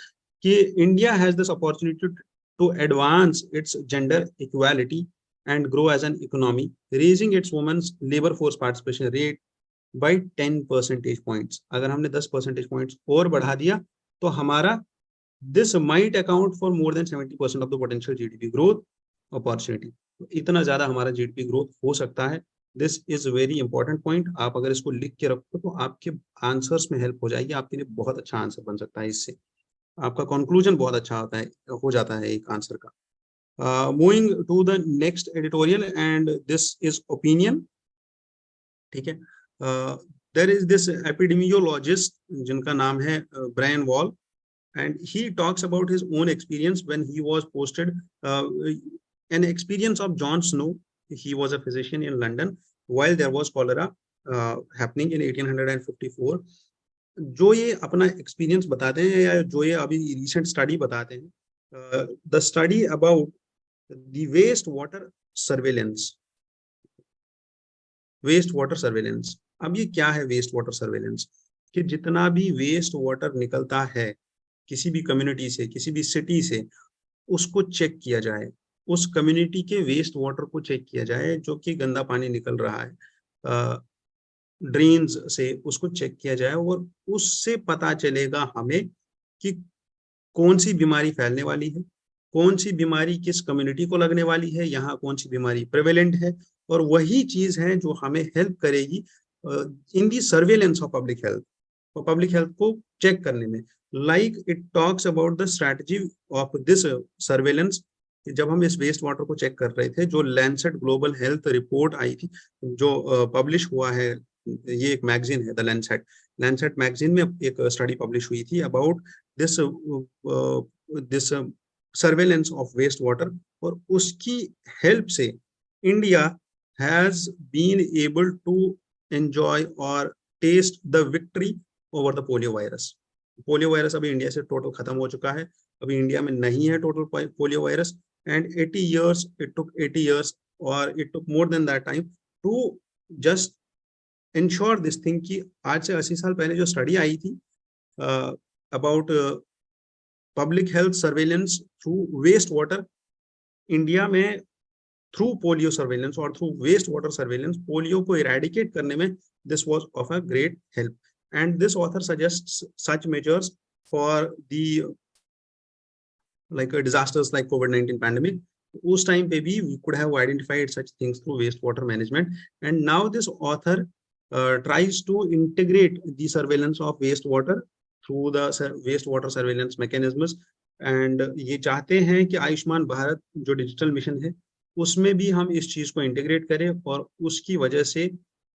कि India has this opportunity to advance its gender equality and grow as an economy, raising its women's labor force participation rate by 10 percentage points. अगर हमने 10 percentage points और बढ़ा दिया तो हमारा this might account for more than 70% of the potential GDP growth opportunity. इतना ज्यादा हमारा GDP growth हो सकता है. This is a very important point. आप अगर इसको लिख के रखो तो आपके आंसर्स में हेल्प हो जाएगी, आपके लिए बहुत अच्छा आंसर बन सकता है, इससे आपका कंक्लूजन बहुत अच्छा होता है, हो जाता है एक आंसर का. Moving to the next editorial, and this is opinion. ठीक है, there is this epidemiologist जिनका नाम है Brian Wall, and he talks about his own experience when he was posted an experience of John Snow. He was a physician in London while there was cholera happening in 1854. जो ये अपना experience बताते हैं या जो ये अभी recent study बताते हैं, the study about the waste water surveillance. Waste water surveillance, अब ये क्या है वेस्ट वाटर सर्वेलेंस? कि जितना भी वेस्ट वाटर निकलता है किसी भी कम्युनिटी से, किसी भी सिटी से, उसको चेक किया जाए, उस कम्युनिटी के वेस्ट वाटर को चेक किया जाए जो कि गंदा पानी निकल रहा है ड्रेन्स से, उसको चेक किया जाए और उससे पता चलेगा हमें कि कौन सी बीमारी फैलने वाली है, कौन सी बीमारी किस कम्युनिटी को लगने वाली है, यहाँ कौन सी बीमारी प्रेवेलेंट है, और वही चीज है जो हमें हेल्प करेगी इन दी सर्वेलेंस ऑफ पब्लिक हेल्थ, और पब्लिक हेल्थ को चेक करने में. Like it talks about the strategy of this surveillance. जब हम इस वेस्ट वाटर को चेक कर रहे थे, जो लैंसेट ग्लोबल हेल्थ रिपोर्ट आई थी, जो पब्लिश हुआ है, ये एक मैगजीन है द लैंसेट. लैंसेट मैगजीन में एक स्टडी पब्लिश हुई थी about this this surveillance of waste water, और उसकी हेल्प से India has been able to enjoy और test the victory over the polio virus. Polio virus अभी इंडिया से टोटल खत्म हो चुका है, अभी इंडिया में नहीं है total polio virus. And 80 years, it took 80 years or it took more than that time to just ensure this thing कि आज से 80 साल पहले जो स्टडी आई थी about public health surveillance through waste water, India में थ्रू पोलियो सर्वेलेंस और through waste water surveillance polio को इरेडिकेट करने में this was of a great help. And this author suggests such measures for the like disasters like COVID-19 pandemic. उस time पे भी we could have identified such things through wastewater management. And now this author tries to integrate the surveillance of wastewater through the wastewater surveillance mechanisms. And ये चाहते हैं कि आयुष्मान भारत जो digital mission है उसमें भी हम इस चीज को इंटीग्रेट करें, और उसकी वजह से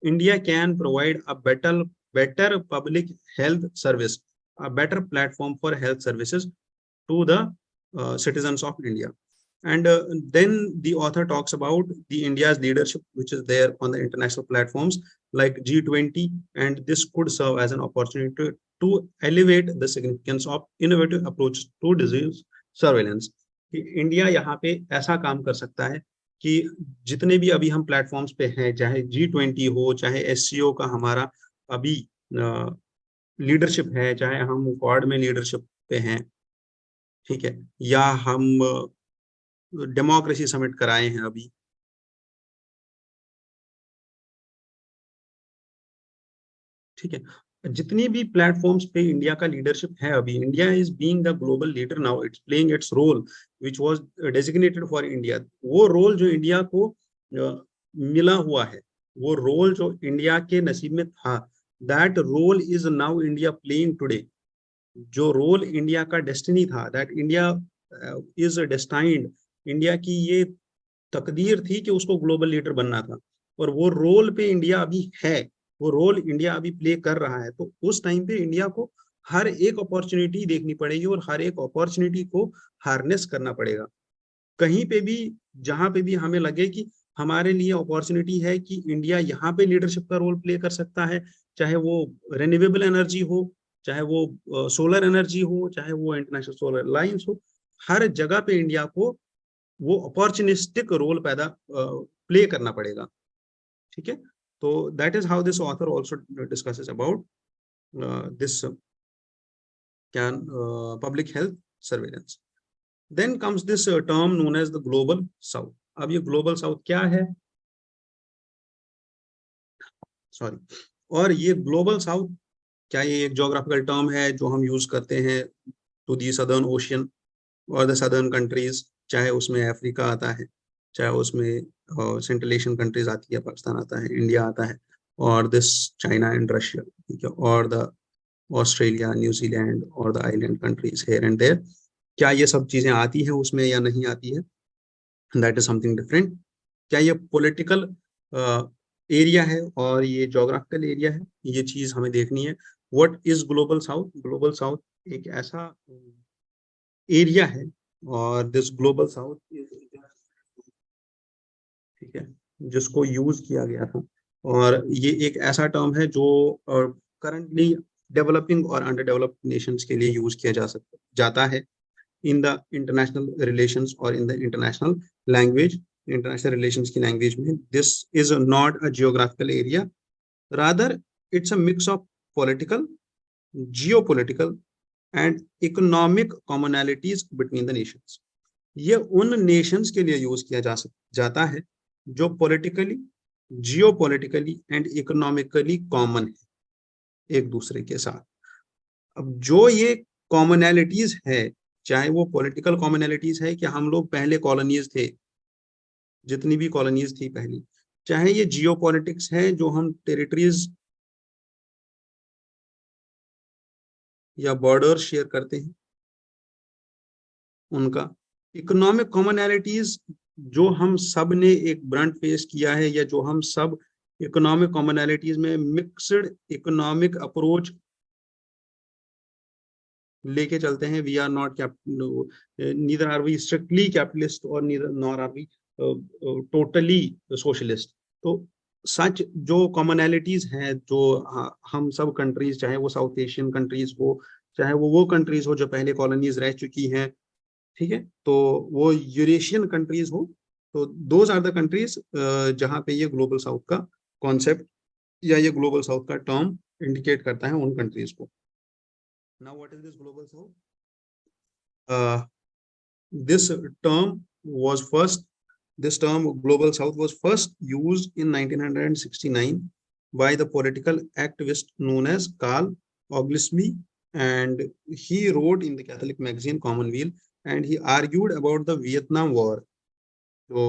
India can provide a better public health service, a better platform for health services to the citizens of India. And then the author talks about the India's leadership, which is there on the international platforms like G20, and this could serve as an opportunity to elevate the significance of innovative approaches to disease surveillance. India यहाँ पे ऐसा काम कर सकता है कि जितने भी अभी हम प्लेटफॉर्म्स पे हैं, चाहे G20 हो, चाहे SCO का हमारा अभी लीडरशिप है, चाहे हम क्वाड में लीडरशिप पे हैं, ठीक है, या हम डेमोक्रेसी समिट कराए हैं अभी, ठीक है, जितनी भी प्लेटफॉर्म्स पे इंडिया का लीडरशिप है अभी, India is being the global leader now, it's playing its role which was designated for India. वो रोल जो इंडिया को मिला हुआ है, वो रोल जो इंडिया के नसीब में था, that role is now India playing today. जो रोल इंडिया का डेस्टिनी था, that India is destined, India की ये तकदीर थी कि उसको ग्लोबल लीडर बनना था, और वो रोल पे इंडिया अभी है, वो रोल इंडिया अभी प्ले कर रहा है. तो उस टाइम पे इंडिया को हर एक अपॉर्चुनिटी देखनी पड़ेगी और हर एक अपॉर्चुनिटी को हार्नेस करना पड़ेगा. कहीं पे भी जहां पे भी हमें लगे कि हमारे लिए अपॉर्चुनिटी है कि इंडिया यहाँ पे लीडरशिप का रोल प्ले कर सकता है, चाहे वो रिन्यूएबल एनर्जी हो, चाहे वो सोलर एनर्जी हो, चाहे वो इंटरनेशनल सोलर लाइंस हो, हर जगह पे इंडिया को वो अपॉर्चुनिस्टिक रोल प्ले करना पड़ेगा. ठीक है, तो that is how this author also discusses about this can public health surveillance. Then comes this term known as the global south. अब ये ग्लोबल साउथ क्या है, सॉरी, और ये ग्लोबल साउथ क्या ये एक ज्योग्राफिकल टर्म है जो हम यूज करते हैं टू दी सदर्न ओशियन और द सदर्न कंट्रीज, चाहे उसमें अफ्रीका आता है, चाहे उसमें सेंट्रल एशियन कंट्रीज आती है, पाकिस्तान आता है, इंडिया आता है, और दिस चाइना एंड रशिया, ठीक है, और द ऑस्ट्रेलिया, न्यूजीलैंड और the island countries here and there. क्या ये सब चीजें आती हैं उसमें या नहीं आती है, दैट इज समथिंग डिफरेंट. क्या ये पॉलिटिकल एरिया है और ये जोग्राफिकल एरिया है, ये चीज हमें देखनी है। What is global south? Global south एक ऐसा एरिया है, और दिस ग्लोबल साउथ, ठीक है, जिसको यूज किया गया था। और ये एक ऐसा टर्म है जो करंटली डेवलपिंग और अंडर डेवलप्ड नेशंस के लिए यूज किया जाता है इन द इंटरनेशनल रिलेशंस और in the international language. International relations की लैंग्वेज में this is not a geographical area, rather it's a mix of political, geopolitical and economic commonalities between the Nations. ये उन Nations के लिए use किया जाता है जो politically, geopolitically and economically common है एक दूसरे के साथ। अब जो ये कॉमनैलिटीज है, चाहे वो पॉलिटिकल कॉमनैलिटीज है कि हम लोग पहले कॉलोनीज थे, जितनी भी कॉलोनीज थी पहली, चाहे ये जियो पॉलिटिक्स है जो हम टेरिटरीज या बॉर्डर शेयर करते हैं उनका, इकोनॉमिक कॉमनैलिटीज जो हम सब ने एक ब्रंट फेस किया है, या जो हम सब इकोनॉमिक कॉमनैलिटीज में मिक्सड इकोनॉमिक अप्रोच लेके चलते हैं। We are not neither are we strictly capitalist और neither nor are we totally socialist. तो सच जो कॉमनैलिटीज हैं जो हम सब कंट्रीज, चाहे वो साउथ एशियन कंट्रीज हो, चाहे वो कंट्रीज हो जो पहले कॉलोनीज रह चुकी हैं, ठीक है, तो वो यूरेशियन कंट्रीज हो, तो दोज आर द कंट्रीज जहाँ पे ये ग्लोबल साउथ का कॉन्सेप्ट या ये ग्लोबल साउथ का टर्म इंडिकेट करता है उन कंट्रीज को। Now what is this global south? this term was first this term global south was first used in 1969 by the political activist known as Carl Oglesby, and he wrote in the Catholic magazine Commonweal, and he argued about the Vietnam War जो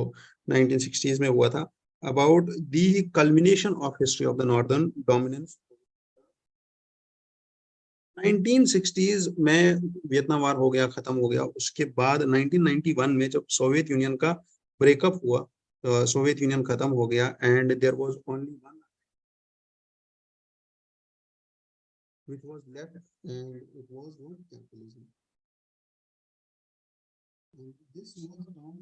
1960s में हुआ था, about the culmination of history of the northern dominance। 1960s में Vietnam वार हो गया, खत्म हो गया। उसके बाद 1991 में जब सोवियत यूनियन का ब्रेकअप हुआ, सोवियत यूनियन खत्म हो गया, and there was only one which was left, and it was what? Capitalism. This was around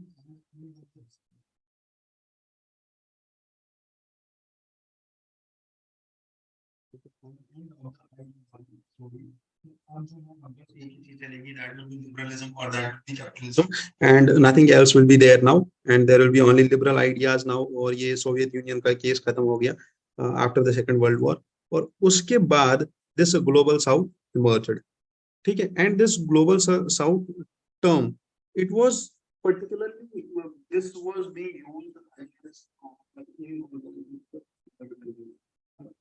and nothing else will be there now, and there will be only liberal ideas now। और ये Soviet Union का case खत्म हो गया after the second world war, और उसके बाद this global south emerged, ठीक है। And this global south term, it was particularly this was being used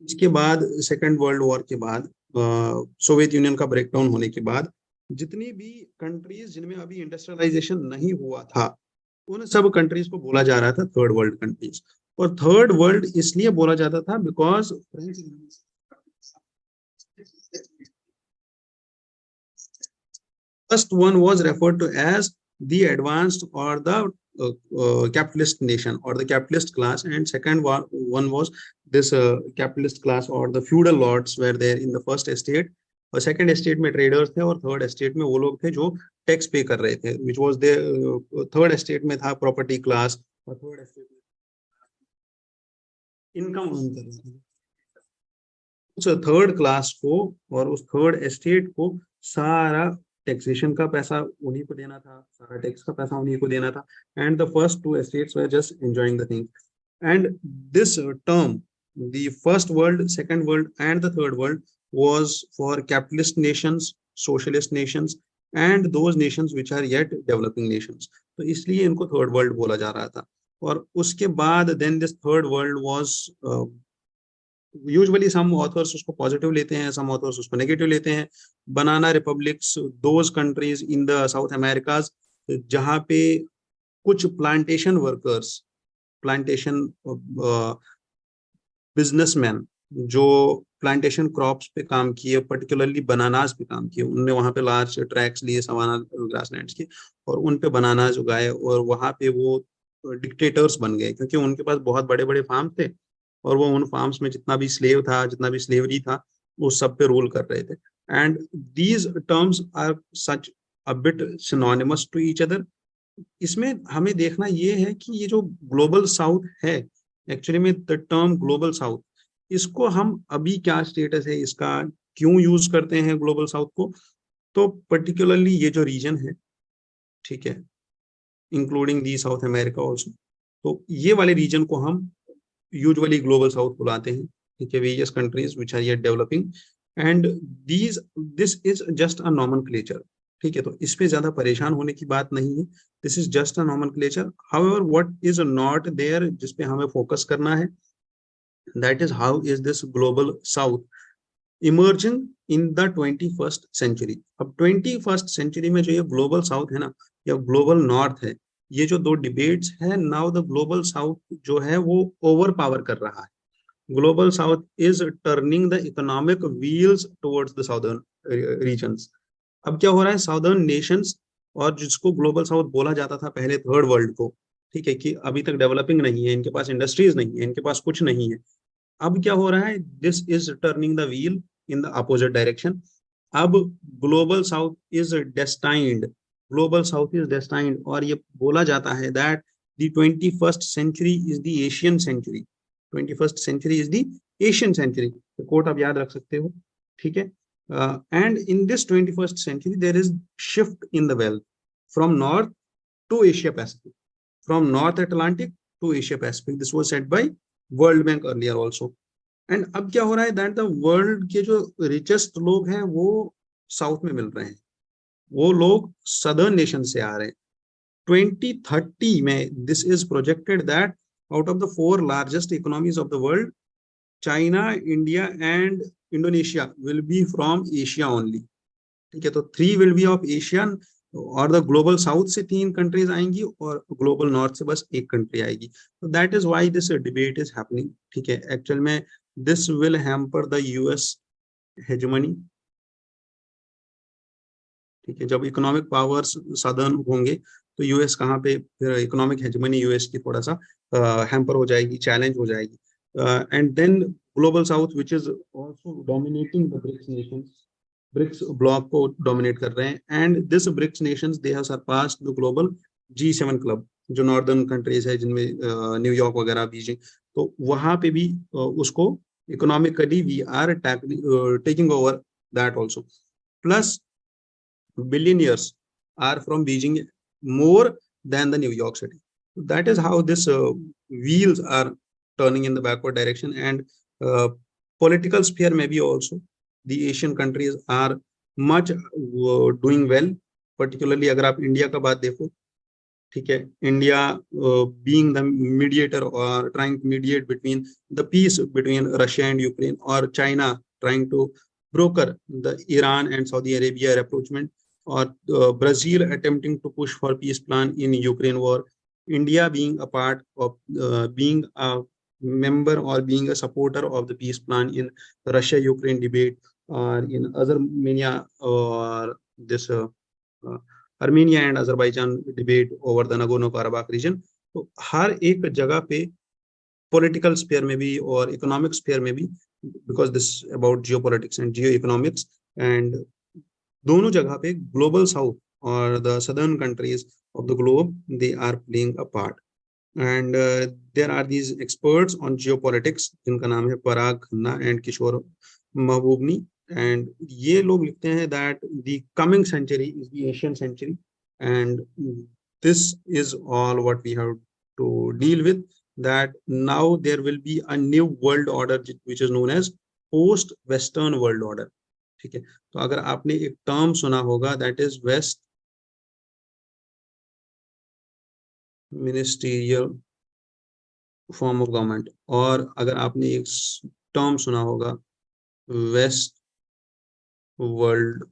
इसके बाद सेकेंड वर्ल्ड वॉर के बाद, सोवियत यूनियन का ब्रेकडाउन होने के बाद, जितनी भी कंट्रीज जिनमें अभी इंडस्ट्रियलाइजेशन नहीं हुआ था, उन सब कंट्रीज को बोला जा रहा था थर्ड वर्ल्ड कंट्रीज। और थर्ड वर्ल्ड इसलिए बोला जाता था because first one was referred to as the advanced or the capitalist nation or the capitalist class, and second one was this capitalist class or the feudal lords were there in the first estate, और second estate में traders थे, और third estate में वो लोग थे जो tax पे कर रहे थे, which was they. Third estate में था प्रॉपर्टी क्लास, और थर्ड एस्टेट में इनकम अर्न कर रहे थे। उस थर्ड क्लास को और उस थर्ड एस्टेट को सारा टैक्सेशन का पैसा उन्हीं को देना था, सारा टैक्स का पैसा उन्हीं को देना था, and the first two estates were just enjoying the thing. And this term, the first world, second world and the third world was for capitalist nations, socialist nations and those nations which are yet developing nations। तो इसलिए इनको third world बोला जा रहा था। और उसके बाद then this third world was usually some authors उसको पॉजिटिव लेते हैं, सम ऑथर्स उसको नेगेटिव लेते हैं। Banana republics, those countries in the south Americas जहाँ पे कुछ प्लांटेशन वर्कर्स, प्लांटेशन बिजनेसमैन जो प्लांटेशन क्रॉप्स पे काम किए, पर्टिकुलरली बनानास पे काम किए, उनने वहाँ पे लार्ज ट्रैक्स लिए सवाना ग्रासलैंड्स के, और उन पे बनानास उगाए, और वहाँ पे वो डिक्टेटर्स बन गए क्योंकि उनके पास बहुत बड़े बड़े फार्म थे, और वो उन फार्म्स में जितना भी स्लेव था, जितना भी स्लेवरी था, वो सब पे रूल कर रहे थे। And these terms are such a bit synonymous to each other. इसमें हमें देखना ये है कि ये जो ग्लोबल साउथ है, एक्चुअली में द टर्म ग्लोबल साउथ, इसको हम अभी क्या स्टेटस है इसका, क्यों यूज करते हैं ग्लोबल साउथ को। तो पर्टिकुलरली ये जो रीजन है, ठीक है, including the south America also, तो ये वाले रीजन को हम यूजुअली ग्लोबल साउथ बुलाते हैं। ठीक है, various countries which are yet developing, and these this is just a nomenclature. ठीक है, तो इस पे ज्यादा परेशान होने की बात नहीं है। This is just a nomenclature. However what is not there, जिसपे हमें फोकस करना है, that is how is this global south emerging in the 21st century. अब 21st सेंचुरी में जो ये ग्लोबल साउथ है ना, या ग्लोबल नॉर्थ है, ये जो दो डिबेट्स है, नाउ द ग्लोबल साउथ जो है वो ओवर पावर कर रहा है। Global south is turning the economic wheels towards the southern regions. अब क्या हो रहा है, साउदर्न नेशंस, और जिसको ग्लोबल साउथ बोला जाता था पहले थर्ड वर्ल्ड को, ठीक है, कि अभी तक डेवलपिंग नहीं है, इनके पास इंडस्ट्रीज नहीं है, इनके पास कुछ नहीं है। अब क्या हो रहा है, this is turning the wheel in the opposite direction. अब global south is destined, global south is destined, और ये बोला जाता है that the 21st century is the Asian century. 21st century is the Asian century, quote आप याद रख सकते हो। ठीक है, and in this 21st century there is shift in the wealth from north to Asia Pacific, from North Atlantic to Asia Pacific. This was said by World Bank earlier also. And अब क्या हो रहा है, that the world के जो richest लोग हैं वो साउथ में मिल रहे हैं, वो लोग सदर्न नेशन से आ रहे हैं। 2030 में this is projected that out of the four largest economies of the world, China, India and Indonesia will be from Asia only. ठीक है, तो three will be of Asian, और द ग्लोबल साउथ से तीन कंट्रीज आएंगी और global north से बस एक कंट्री आएगी। तो that is why this debate is happening. ठीक है, एक्चुअल में this will hamper the US hegemony. ठीक है, जब इकोनॉमिक पावर्स सदर्न होंगे तो यूएस कहाँ पे, फिर इकोनॉमिक हेजमनी यूएस की थोड़ा सा हैम्पर हो जाएगी, चैलेंज हो जाएगी। And then global south which is also dominating the BRICS nations, BRICS bloc को डोमिनेट कर रहे हैं। And this BRICS nations they have surpassed the global G7 club, जो नॉर्दर्न कंट्रीज है जिनमें न्यूयॉर्क वगैरह, बीजिंग, तो वहां पे भी उसको economically we are taking over that also. Plus billionaires are from Beijing more than the New York City. That is how this wheels are turning in the backward direction. And political sphere maybe also the Asian countries are much doing well. Particularly अगर आप India का बात देखो, ठीक है, India being the mediator और trying to mediate between the peace between Russia and Ukraine, और China trying to broker the Iran and Saudi Arabia rapprochement, or Brazil attempting to push for peace plan in Ukraine war, India being a part of being a member or being a supporter of the peace plan in Russia-Ukraine debate, or in Armenia, or this Armenia and Azerbaijan debate over the Nagorno Karabakh reason. तो हर एक जगह पे political sphere में भी और economic sphere में भी, because this about geopolitics and geoeconomics, and दोनों जगह पे ग्लोबल साउथ और the southern countries of the globe they are playing a part. And there are these experts on geopolitics, जिनका नाम है Parag Khanna and Kishore Mahbubani, and ये लोग लिखते हैं that the coming century is the Asian century, and this is all what we have to deal with, that now there will be a new world order which is known as post western world order। ठीक है, तो अगर आपने एक term सुना होगा that is west ministerial form of government, और अगर आपने एक टर्म सुना होगा वेस्ट वर्ल्ड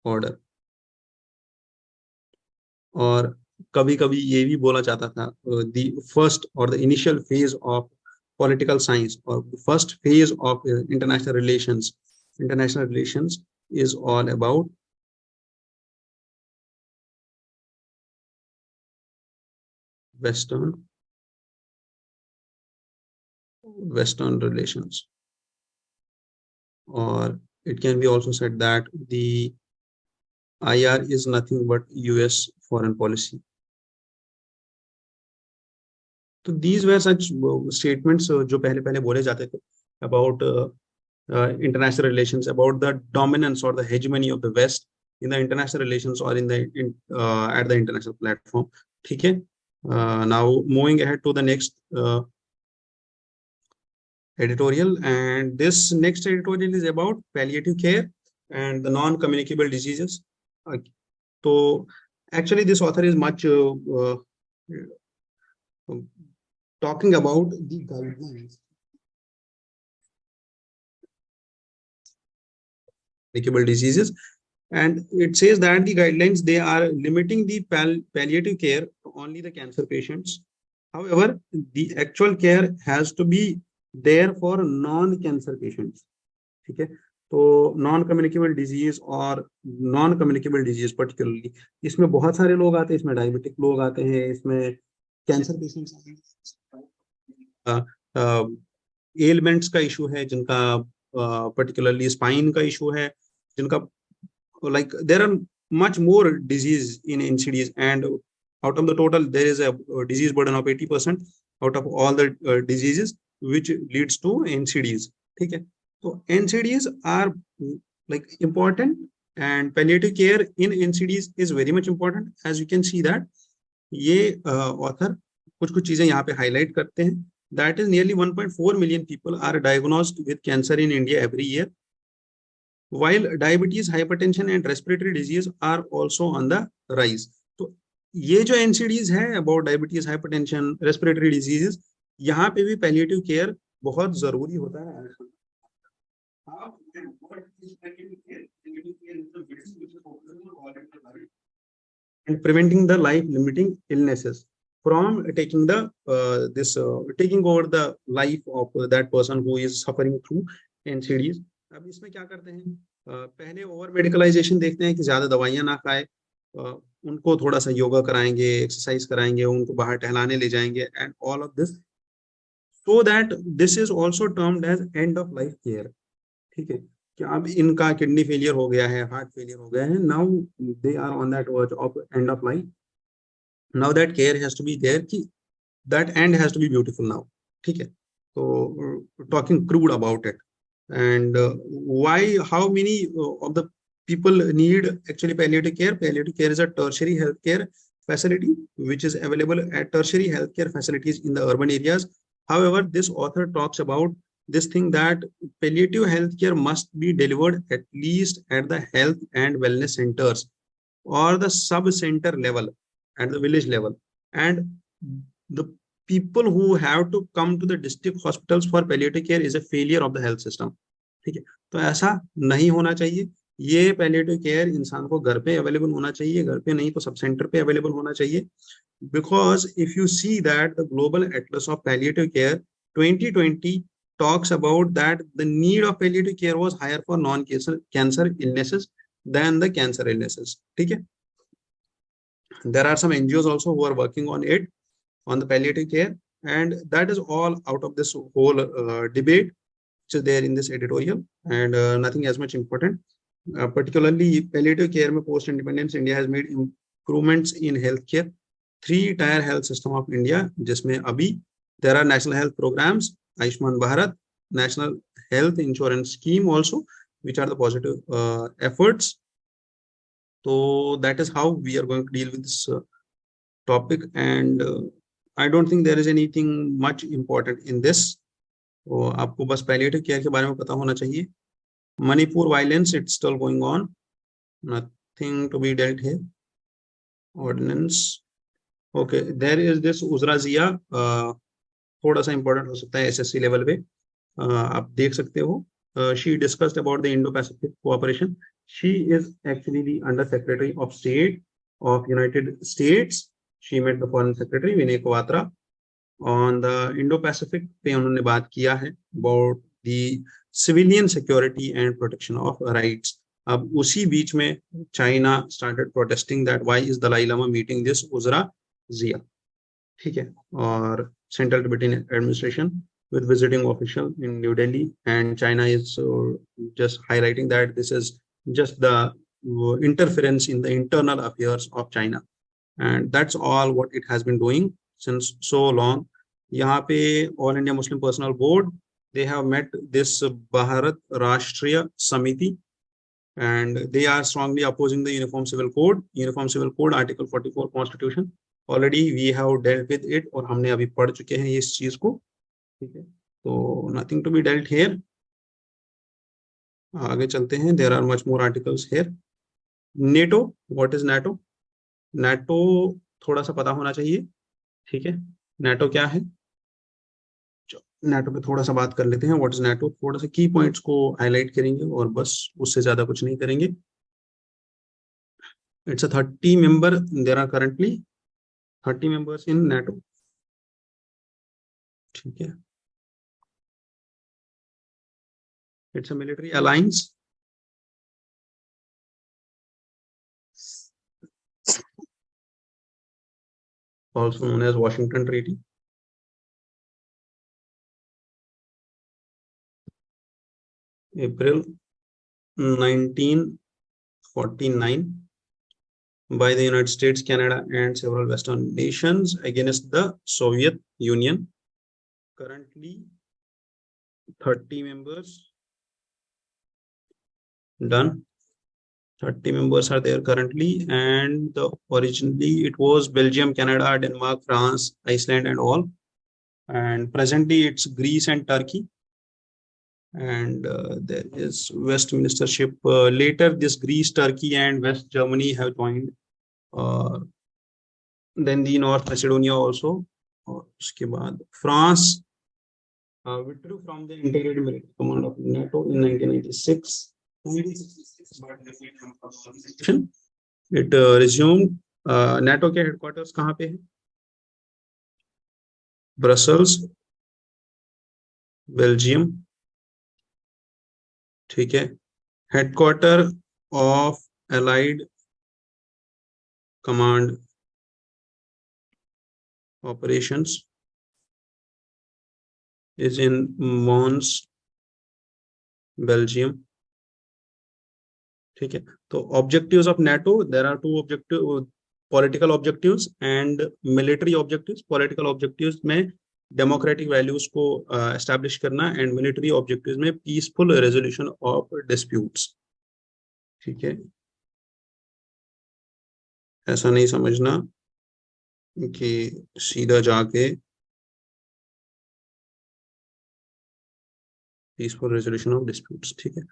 ऑर्डर, और कभी कभी ये भी बोला जाता था द फर्स्ट और the initial phase of political science, और first phase of international relations. International relations is all about western Western relations, or it can be also said that the IR is nothing but US foreign policy. तो these were such statements जो पहले पहले बोले जाते थे about international relations, about the dominance or the hegemony of the West in the international relations or in the at the international platform. ठीक है. Now moving ahead to the next editorial, and this next editorial is about palliative care and the non-communicable diseases. So actually this author is much talking about the guidelines, communicable diseases, and it says that the guidelines, they are limiting the palliative care to only the cancer patients. However, the actual care has to be there for non-cancer patients. ठीक है. तो non communicable disease और non communicable disease particularly इसमें बहुत सारे लोग आते हैं. इसमें डायबिटिक लोग आते हैं, इसमें कैंसर पेशेंट्स आते हैं, एलिमेंट्स का इशू है जिनका, पर्टिकुलरली स्पाइन का इशू है जिनका, like there are much more disease in NCDs, and out of the total there is a disease burden of 80% out of all the diseases which leads to NCDs. ठीक है. तो NCDs are like important, and palliative care in NCDs is very much important. As you can see that ये author कुछ चीजें यहाँ पे highlight करते हैं. That is nearly 1.4 million people are diagnosed with cancer in India every year, while diabetes, hypertension and respiratory disease are also on the rise. तो ये जो NCDs है about diabetes, hypertension, respiratory diseases, यहाँ पे भी palliative care बहुत जरूरी होता है. And preventing the life-limiting illnesses from taking the taking over the life of that person who is suffering through NCDs. अब इसमें क्या करते हैं, पहले ओवर मेडिकलाइजेशन देखते हैं कि ज्यादा दवाइयां ना खाए, उनको थोड़ा सा योगा कराएंगे, एक्सरसाइज कराएंगे, उनको बाहर टहलाने ले जाएंगे, and all of this, so that this is also termed as end of life care. ठीक है. कि अब इनका किडनी फेलियर हो गया है, हार्ट फेलियर हो गया है, now they are on that verge of end of life. Now that care has to be there, कि that end has to be beautiful now. ठीक है. तो talking crude about it, and why, how many of the people need actually palliative care. Palliative care is a tertiary healthcare facility which is available at tertiary healthcare facilities in the urban areas. However, this author talks about this thing that palliative healthcare must be delivered at least at the health and wellness centers or the sub center level at the village level, and the people who have to come to the district hospitals for palliative care is a failure of the health system. ठीक है. तो ऐसा नहीं होना चाहिए. ये palliative care इंसान को घर पे अवेलेबल होना चाहिए, घर पे नहीं तो सब सेंटर पे अवेलेबल होना चाहिए. Because if you see that the Global Atlas of Palliative Care 2020 talks about that the need of palliative care was higher for non-cancer illnesses than the cancer illnesses. ठीक है. There are some NGOs also who are working on it, on the palliative care, and that is all out of this whole debate which is there in this editorial, and nothing as much important. Particularly palliative care में post independence India has made improvements in healthcare, 3-tier health system of India, जिसमें अभी there are national health programs, Ayushman Bharat, national health insurance scheme also, which are the positive efforts. So that is how we are going to deal with this topic, and I don't think there is anything much important in this. तो आपको बस palliative care के बारे में पता होना चाहिए. Manipur violence, it's still going on, nothing to be dealt here. Ordinance, okay, there is this Uzra Zia, थोड़ा सा important हो सकता है SSC लेवल पे, आप देख सकते हो. She discussed about the Indo-Pacific cooperation. She is actually the Under Secretary of State of United States. She met the Foreign Secretary Vinay Kwatra on the Indo-Pacific पे उन्होंने बात किया है about the civilian security and protection of rights. अब उसी बीच में China started protesting that why is Dalai Lama meeting this Uzra Zia. ठीक है. और Central Tibetan Administration with visiting official in New Delhi, and China is just highlighting that this is just the interference in the internal affairs of China, and that's all what it has been doing since so long. यहाँ पे All India Muslim Personnel Board, they have met this Bharat Rashtriya Samiti, and they are strongly opposing the Uniform Civil Code. Uniform Civil Code Article 44 Constitution, already we have dealt with it, और हमने अभी पढ़ चुके हैं इस चीज को, ठीक है, तो nothing to be dealt here. आगे चलते हैं. There are much more articles here. NATO, what is NATO? NATO थोड़ा सा पता होना चाहिए, ठीक है. NATO क्या है? NATO पे थोड़ा सा बात कर लेते हैं. What is NATO? थोड़ा सा की पॉइंट्स को हाईलाइट करेंगे और बस, उससे ज्यादा कुछ नहीं करेंगे. It's a 30 member, there are currently 30 members in NATO, ठीक है. It's a military alliance, also known as Washington Treaty. April 1949 by the United States, Canada and several Western nations against the Soviet Union. Currently 30 members, done. 30 members are there currently, and originally it was Belgium, Canada, Denmark, France, Iceland and all, and presently it's Greece and Turkey, and there is West ministership. Later this Greece, Turkey and West Germany have joined, then the North Macedonia also, और उसके बाद France withdrew from the integrated military command of NATO in 1996. It resumed. NATO के headquarters कहाँ पे है? Brussels, Belgium, ठीक है. Headquarter of allied command operations is in Mons, Belgium, ठीक है. तो objectives of NATO, there are 2 objective, political objectives and military objectives. Political objectives में डेमोक्रेटिक वैल्यूज को एस्टैब्लिश करना, एंड मिलिट्री ऑब्जेक्टिव्स में पीसफुल रेजोल्यूशन ऑफ डिस्प्यूट्स, ठीक है. ऐसा नहीं समझना कि सीधा जाके पीसफुल रेजोल्यूशन ऑफ डिस्प्यूट्स, ठीक है.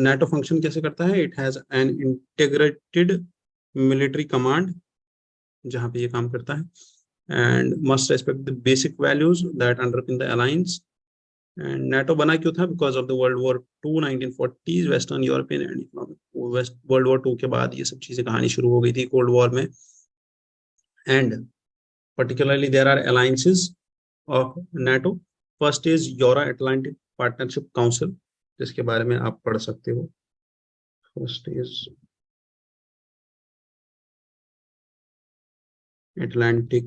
NATO फंक्शन कैसे करता है? It has an integrated military command, जहां पे ये काम करता है, and must respect the basic values that underpin the alliance. And NATO बना क्यों था? Because of the world war 2 1940s, western European and economic west. World war 2 के बाद ये सब चीजें कहानी शुरू हो गई थी कोल्ड वॉर में, and particularly there are alliances of NATO. First is Euro Atlantic Partnership Council, जिसके बारे में आप पढ़ सकते हो. First is Atlantic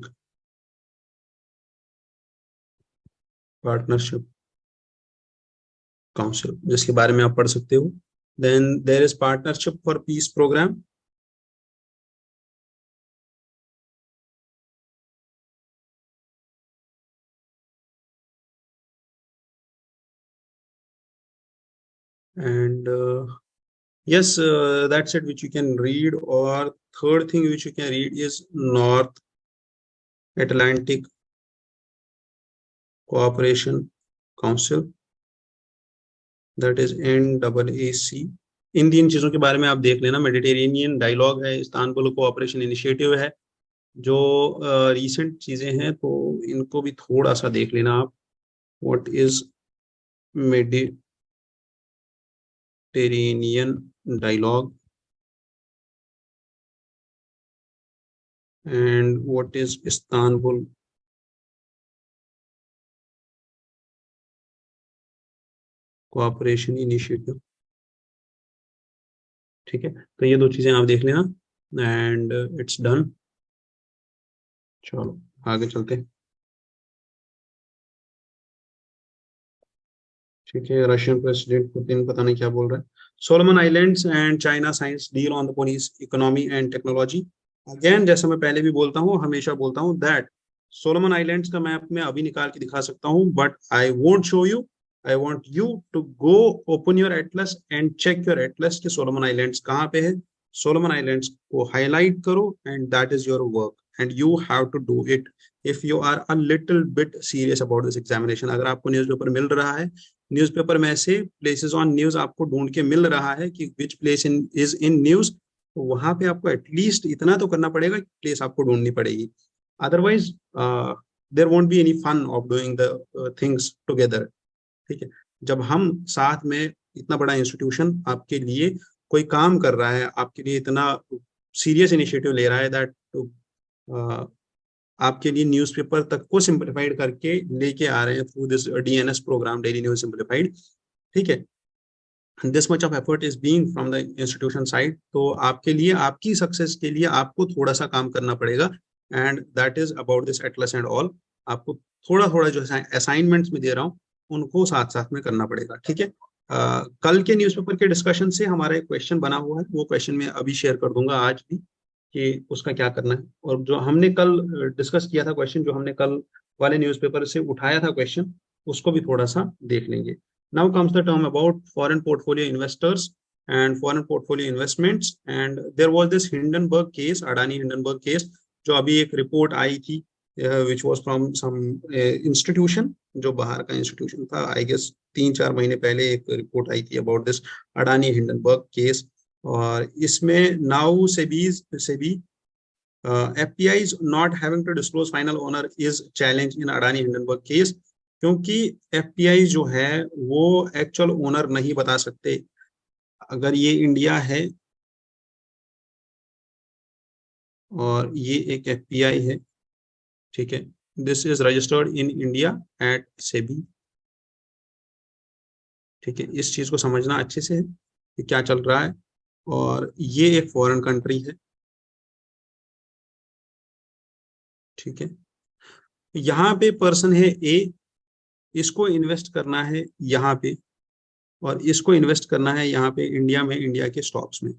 Partnership Council, जिसके बारे में आप पढ़ सकते हो. Then there is Partnership for Peace Program. And yes, that's it, which you can read. Or third thing which you can read is North Atlantic Cooperation Council, that is NAAC. इन 3 चीजों के बारे में आप देख लेना. मेडिटेरेनियन डायलॉग है, Istanbul cooperation initiative है, जो रीसेंट चीजें हैं, तो इनको भी थोड़ा सा देख लेना आप. What is Mediterranean dialogue and what is Istanbul cooperation initiative, ठीक है. तो ये 2 चीजें आप देख लेना, एंड इट्स डन. चलो आगे चलते हैं. ठीक है, रशियन प्रेसिडेंट पुतिन पता नहीं क्या बोल रहा है। Solomon Islands and China science deal on the police economy and technology. Again, जैसे मैं पहले भी बोलता हूँ, हमेशा बोलता हूँ दैट सोलोमन आइलैंड्स का मैप मैं अभी निकाल के दिखा सकता हूँ, but I won't show you. I want you to go open your atlas and check your atlas कि सोलोमन आइलैंड्स कहाँ पे है। सोलोमन आइलैंड्स को हाईलाइट करो and that is your work and you have to do it if you are a little bit serious about this examination. अगर आपको newspaper मिल रहा है, न्यूज़पेपर में से प्लेसेस ऑन न्यूज आपको ढूंढ के मिल रहा है कि which place in is in news, तो वहां पे आपको एटलीस्ट इतना तो करना पड़ेगा कि प्लेस आपको ढूंढनी पड़ेगी। Otherwise there won't be any fun of doing the things together. ठीक है, जब हम साथ में, इतना बड़ा इंस्टीट्यूशन आपके लिए कोई काम कर रहा है, आपके लिए इतना सीरियस इनिशिएटिव ले रहा है दैट आपके लिए न्यूज़पेपर तक को सिंप्लीफाइड करके लेके आ रहे हैं through this DNS programme, daily news simplified. ठीक है, this much of effort is being from the institution side, तो आपके लिए, आपकी सक्सेस के लिए आपको थोड़ा सा काम करना पड़ेगा and that is about this Atlas and all. आपको थोड़ा थोड़ा जो असाइनमेंट्स में दे रहा हूँ उनको साथ साथ में करना पड़ेगा। ठीक है, कल के न्यूज़पेपर के डिस्कशन से हमारा एक क्वेश्चन बना हुआ है, वो क्वेश्चन मैं अभी शेयर कर दूंगा आज भी कि उसका क्या करना है। और जो हमने कल डिस्कस किया था क्वेश्चन, जो हमने कल वाले न्यूज़पेपर से उठाया था क्वेश्चन, उसको भी थोड़ा सा देख लेंगे। Now comes the term about foreign portfolio investors and foreign portfolio investments, and there was this Hindenburg case, Adani Hindenburg case, जो अभी एक रिपोर्ट आई थी which was from some institution, जो बाहर का इंस्टीट्यूशन था। आई गेस 3-4 महीने पहले एक रिपोर्ट आई थी about this Adani Hindenburg case. और इसमें now SEBI FPI not having to disclose final owner is challenge in Adani Hindenburg case, क्योंकि FPI जो है वो एक्चुअल ओनर नहीं बता सकते। अगर ये इंडिया है और ये एक FPI है, ठीक है, this is registered in India at SEBI. ठीक है, इस चीज को समझना अच्छे से है कि क्या चल रहा है। और ये एक फॉरेन कंट्री है। ठीक है, यहाँ पे पर्सन है ए, इसको इन्वेस्ट करना है यहाँ पे, और इसको इन्वेस्ट करना है यहाँ पे इंडिया में, इंडिया के स्टॉक्स में।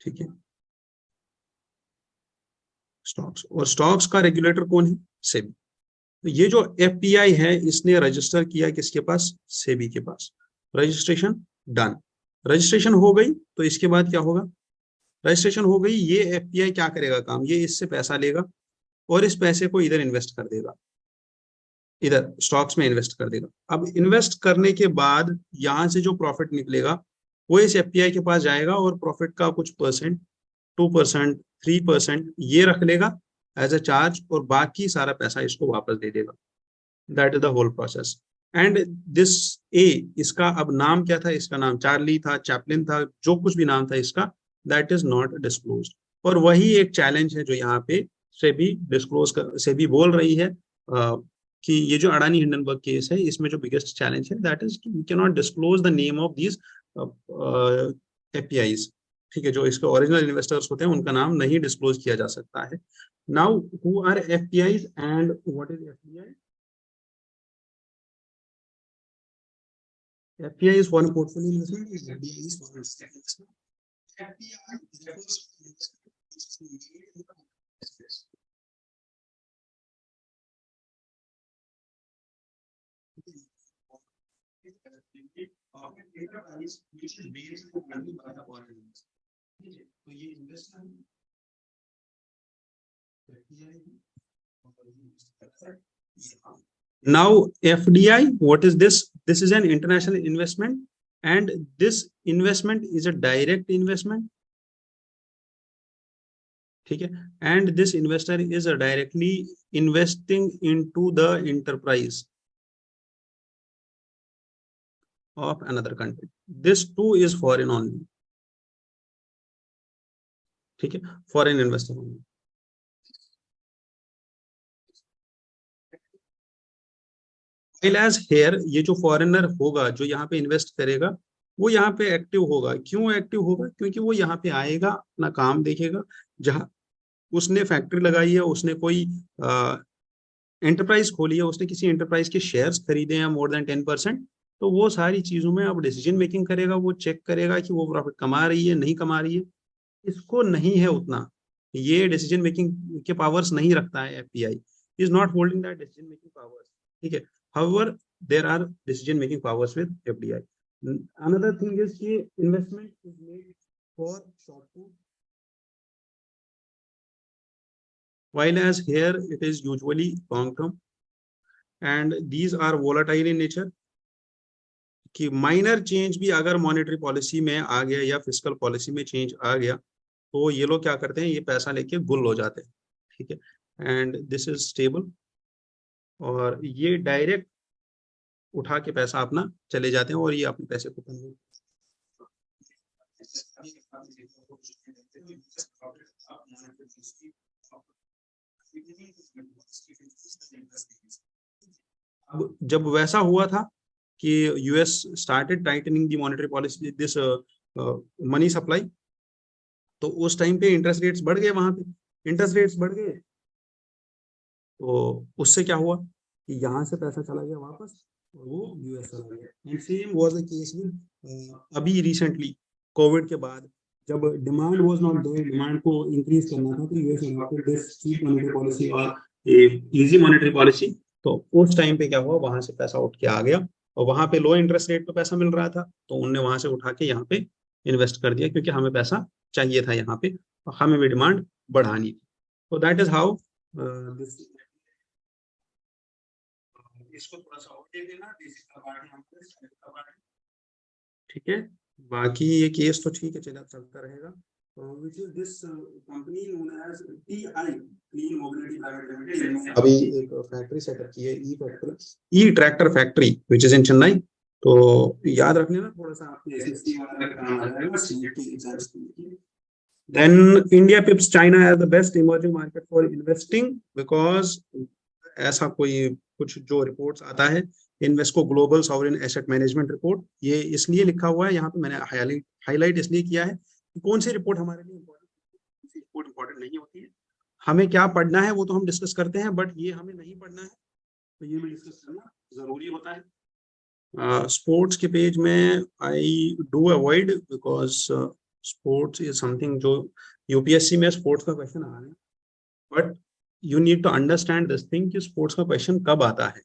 ठीक है, स्टॉक्स, और स्टॉक्स का रेगुलेटर कौन है? सेबी। तो ये जो एफपीआई है, इसने रजिस्टर किया किसके पास? सेबी के पास। Registration done. रजिस्ट्रेशन हो गई तो इसके बाद क्या होगा? रजिस्ट्रेशन हो गई, ये एफपीआई क्या करेगा काम? ये इससे पैसा लेगा और इस पैसे को इधर इन्वेस्ट कर देगा, इधर स्टॉक्स में इन्वेस्ट कर देगा। अब इन्वेस्ट करने के बाद यहां से जो प्रॉफिट निकलेगा वो इस एफपीआई के पास जाएगा और प्रॉफिट का कुछ परसेंट, 2%, 3% ये रख लेगा एज अ चार्ज, और बाकी सारा पैसा इसको वापस दे देगा। That is the whole process. And this a, इसका अब नाम क्या था? इसका नाम चार्ली था, चैपलिन था, जो कुछ भी नाम था इसका, दैट इज नॉट डिस्क्लोज। और वही एक चैलेंज है जो यहाँ पे सेबी डिस्क्लोज कर, सेबी बोल रही है कि ये जो अडानी हिंडनबर्ग केस है, इसमें जो बिगेस्ट चैलेंज है दैट इज कि we can not disclose the name of these APIs. ठीक है, जो इसके ओरिजिनल इन्वेस्टर्स होते हैं उनका नाम नहीं डिस्क्लोज किया जा सकता है। Now who are FPIs and what is FPI? FPI is foreign portfolio investment, is FDI is foreign investment. FPI refers to enterprise which is based on money by the foreign investment. ठीक है, तो ये investment now FDI, what is this? This is an international investment, and this investment is a direct investment. ठीक है, and this investor is directly investing into the enterprise of another country. This too is foreign only. ठीक है, foreign investor only. As here, ये जो foreigner होगा जो यहाँ पे इन्वेस्ट करेगा, वो यहाँ पे एक्टिव होगा। क्यों एक्टिव होगा? क्योंकि वो यहाँ पे आएगा, अपना काम देखेगा। जहाँ उसने फैक्ट्री लगाई है, उसने कोई एंटरप्राइज खोली है, उसने किसी एंटरप्राइज के शेयर्स खरीदे हैं मोर देन 10%, तो वो सारी चीजों में अब डिसीजन मेकिंग करेगा, वो चेक करेगा कि वो प्रॉफिट कमा रही है नहीं कमा रही है। इसको नहीं है उतना, ये डिसीजन मेकिंग के पावर्स नहीं रखता है। FPI is not holding that decision making powers, ठीक है। However there are decision making powers with FDI. Another thing is कि investment is made for short term, while as here it is usually long term, and these are volatile in nature। कि minor change भी अगर monetary policy में आ गया या fiscal policy में change आ गया, तो ये लोग क्या करते हैं, ये पैसा लेके गुल हो जाते हैं, ठीक है। एंड दिस इज स्टेबल, और ये डायरेक्ट उठा के पैसा अपना चले जाते हैं और ये अपने पैसे को अब जब वैसा हुआ था कि US started tightening the monetary policy, this money supply, तो उस टाइम पे इंटरेस्ट रेट्स बढ़ गए, वहां पे इंटरेस्ट रेट्स बढ़ गए, तो उससे क्या हुआ कि यहाँ से पैसा चला गया वापस और वो यूएस चला गया। And same was the case with अभी रिसेंटली कोविड के बाद, जब demand was not there, demand को इंक्रीज करना था, तो US adopted this cheap monetary policy और इजी मॉनेटरी पॉलिसी। तो उस टाइम पे क्या हुआ, वहां से पैसा उठ के आ गया, और वहां पे लो इंटरेस्ट रेट पे पैसा मिल रहा था, तो उनने वहां से उठा के यहाँ पे इन्वेस्ट कर दिया, क्योंकि हमें पैसा चाहिए था यहाँ पे और हमें भी डिमांड बढ़ानी थी। तो दैट इज हाउ दिस। इसको थोड़ा सा और दे देना, ठीक है। बाकी ये केस तो ठीक है, चला चलता रहेगा। which is this company known as TI, Clean Mobility Private Limited, अभी एक फैक्ट्री सेटअप की है, e factory, e tractor factory which is in Chennai. तो याद रखने ना थोड़ा सा, आपके एसएससी वाला काम आ जाएगा, सीईटी एग्जाम्स के लिए। Then India pips China as the best emerging market for investing because ऐसा कोई कुछ जो रिपोर्ट्स आता है, Invesco global sovereign asset management report, ये इसलिए लिखा हुआ है यहाँ पे, मैंने हाईलाइट इसलिए किया है कि कौन सी रिपोर्ट हमारे लिए इम्पोर्टेंट नहीं होती है। हमें क्या पढ़ना है वो तो हम डिस्कस करते हैं, बट ये हमें नहीं पढ़ना है, तो ये भी डिस्कस करना जरूरी होता है। स्पोर्ट्स के पेज में I do avoid, because sports is something जो यूपीएससी में स्पोर्ट्स का क्वेश्चन आ रहा है, but you need to understand this thing कि स्पोर्ट्स का क्वेश्चन कब आता है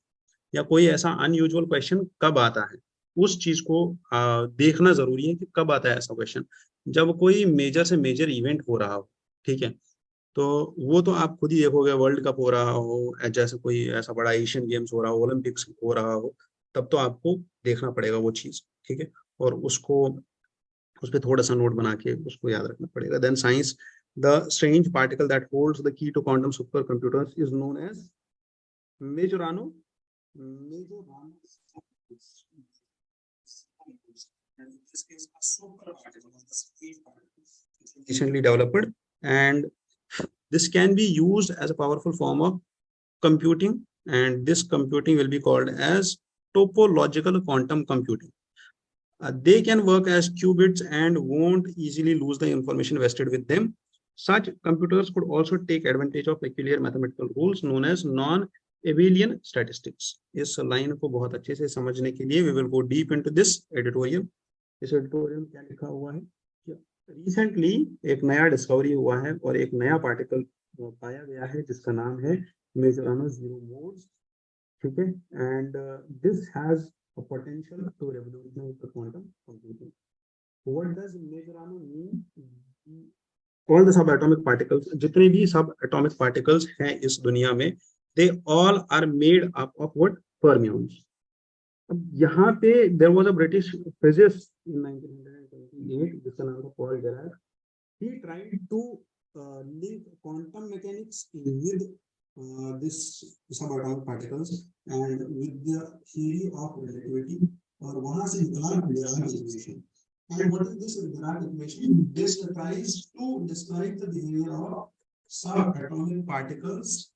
या कोई ऐसा अनयूजुअल क्वेश्चन कब आता है, उस चीज को देखना जरूरी है कि कब आता है ऐसा क्वेश्चन। जब कोई मेजर से मेजर इवेंट हो रहा हो, ठीक है, तो वो तो आप खुद ही देखोगे, वर्ल्ड कप हो रहा हो, जैसे कोई ऐसा बड़ा एशियन गेम्स हो रहा हो, ओलंपिक्स हो रहा हो, तब तो आपको देखना पड़ेगा वो चीज, ठीक है, और उसको उस पर थोड़ा सा नोट बना के उसको याद रखना पड़ेगा। Then science, the strange particle that holds the key to quantum super computers is known as Majorana recently developed, and this can be used as a powerful form of computing, and this computing will be called as topological quantum computing. They can work as qubits and won't easily lose the information vested with them. Such computers could also take advantage of peculiar mathematical rules known as non-abelian statistics. इस line को बहुत अच्छे से समझने के लिए we will go deep into this editorial. इस editorial में क्या लिखा हुआ है, रिसेंटली एक नया डिस्कवरी हुआ है और एक नया पार्टिकल पाया गया है जिसका नाम है मेजोरानो जीरो मोड्स, ठीक है, and this has a potential to revolutionize the quantum computing. What does Majorano mean? All the subatomic particles, जितने भी subatomic particles हैं इस दुनिया में, they all are made up of what? Fermions. अब यहाँ पे there was a British physicist in 1928 जिसका नाम था Paul Dirac. He tried to link quantum mechanics with this subatomic particles and with the theory of relativity, और वहां से निकला Dirac equation. And what is this Dirac equation? This tries to describe the behavior of subatomic particles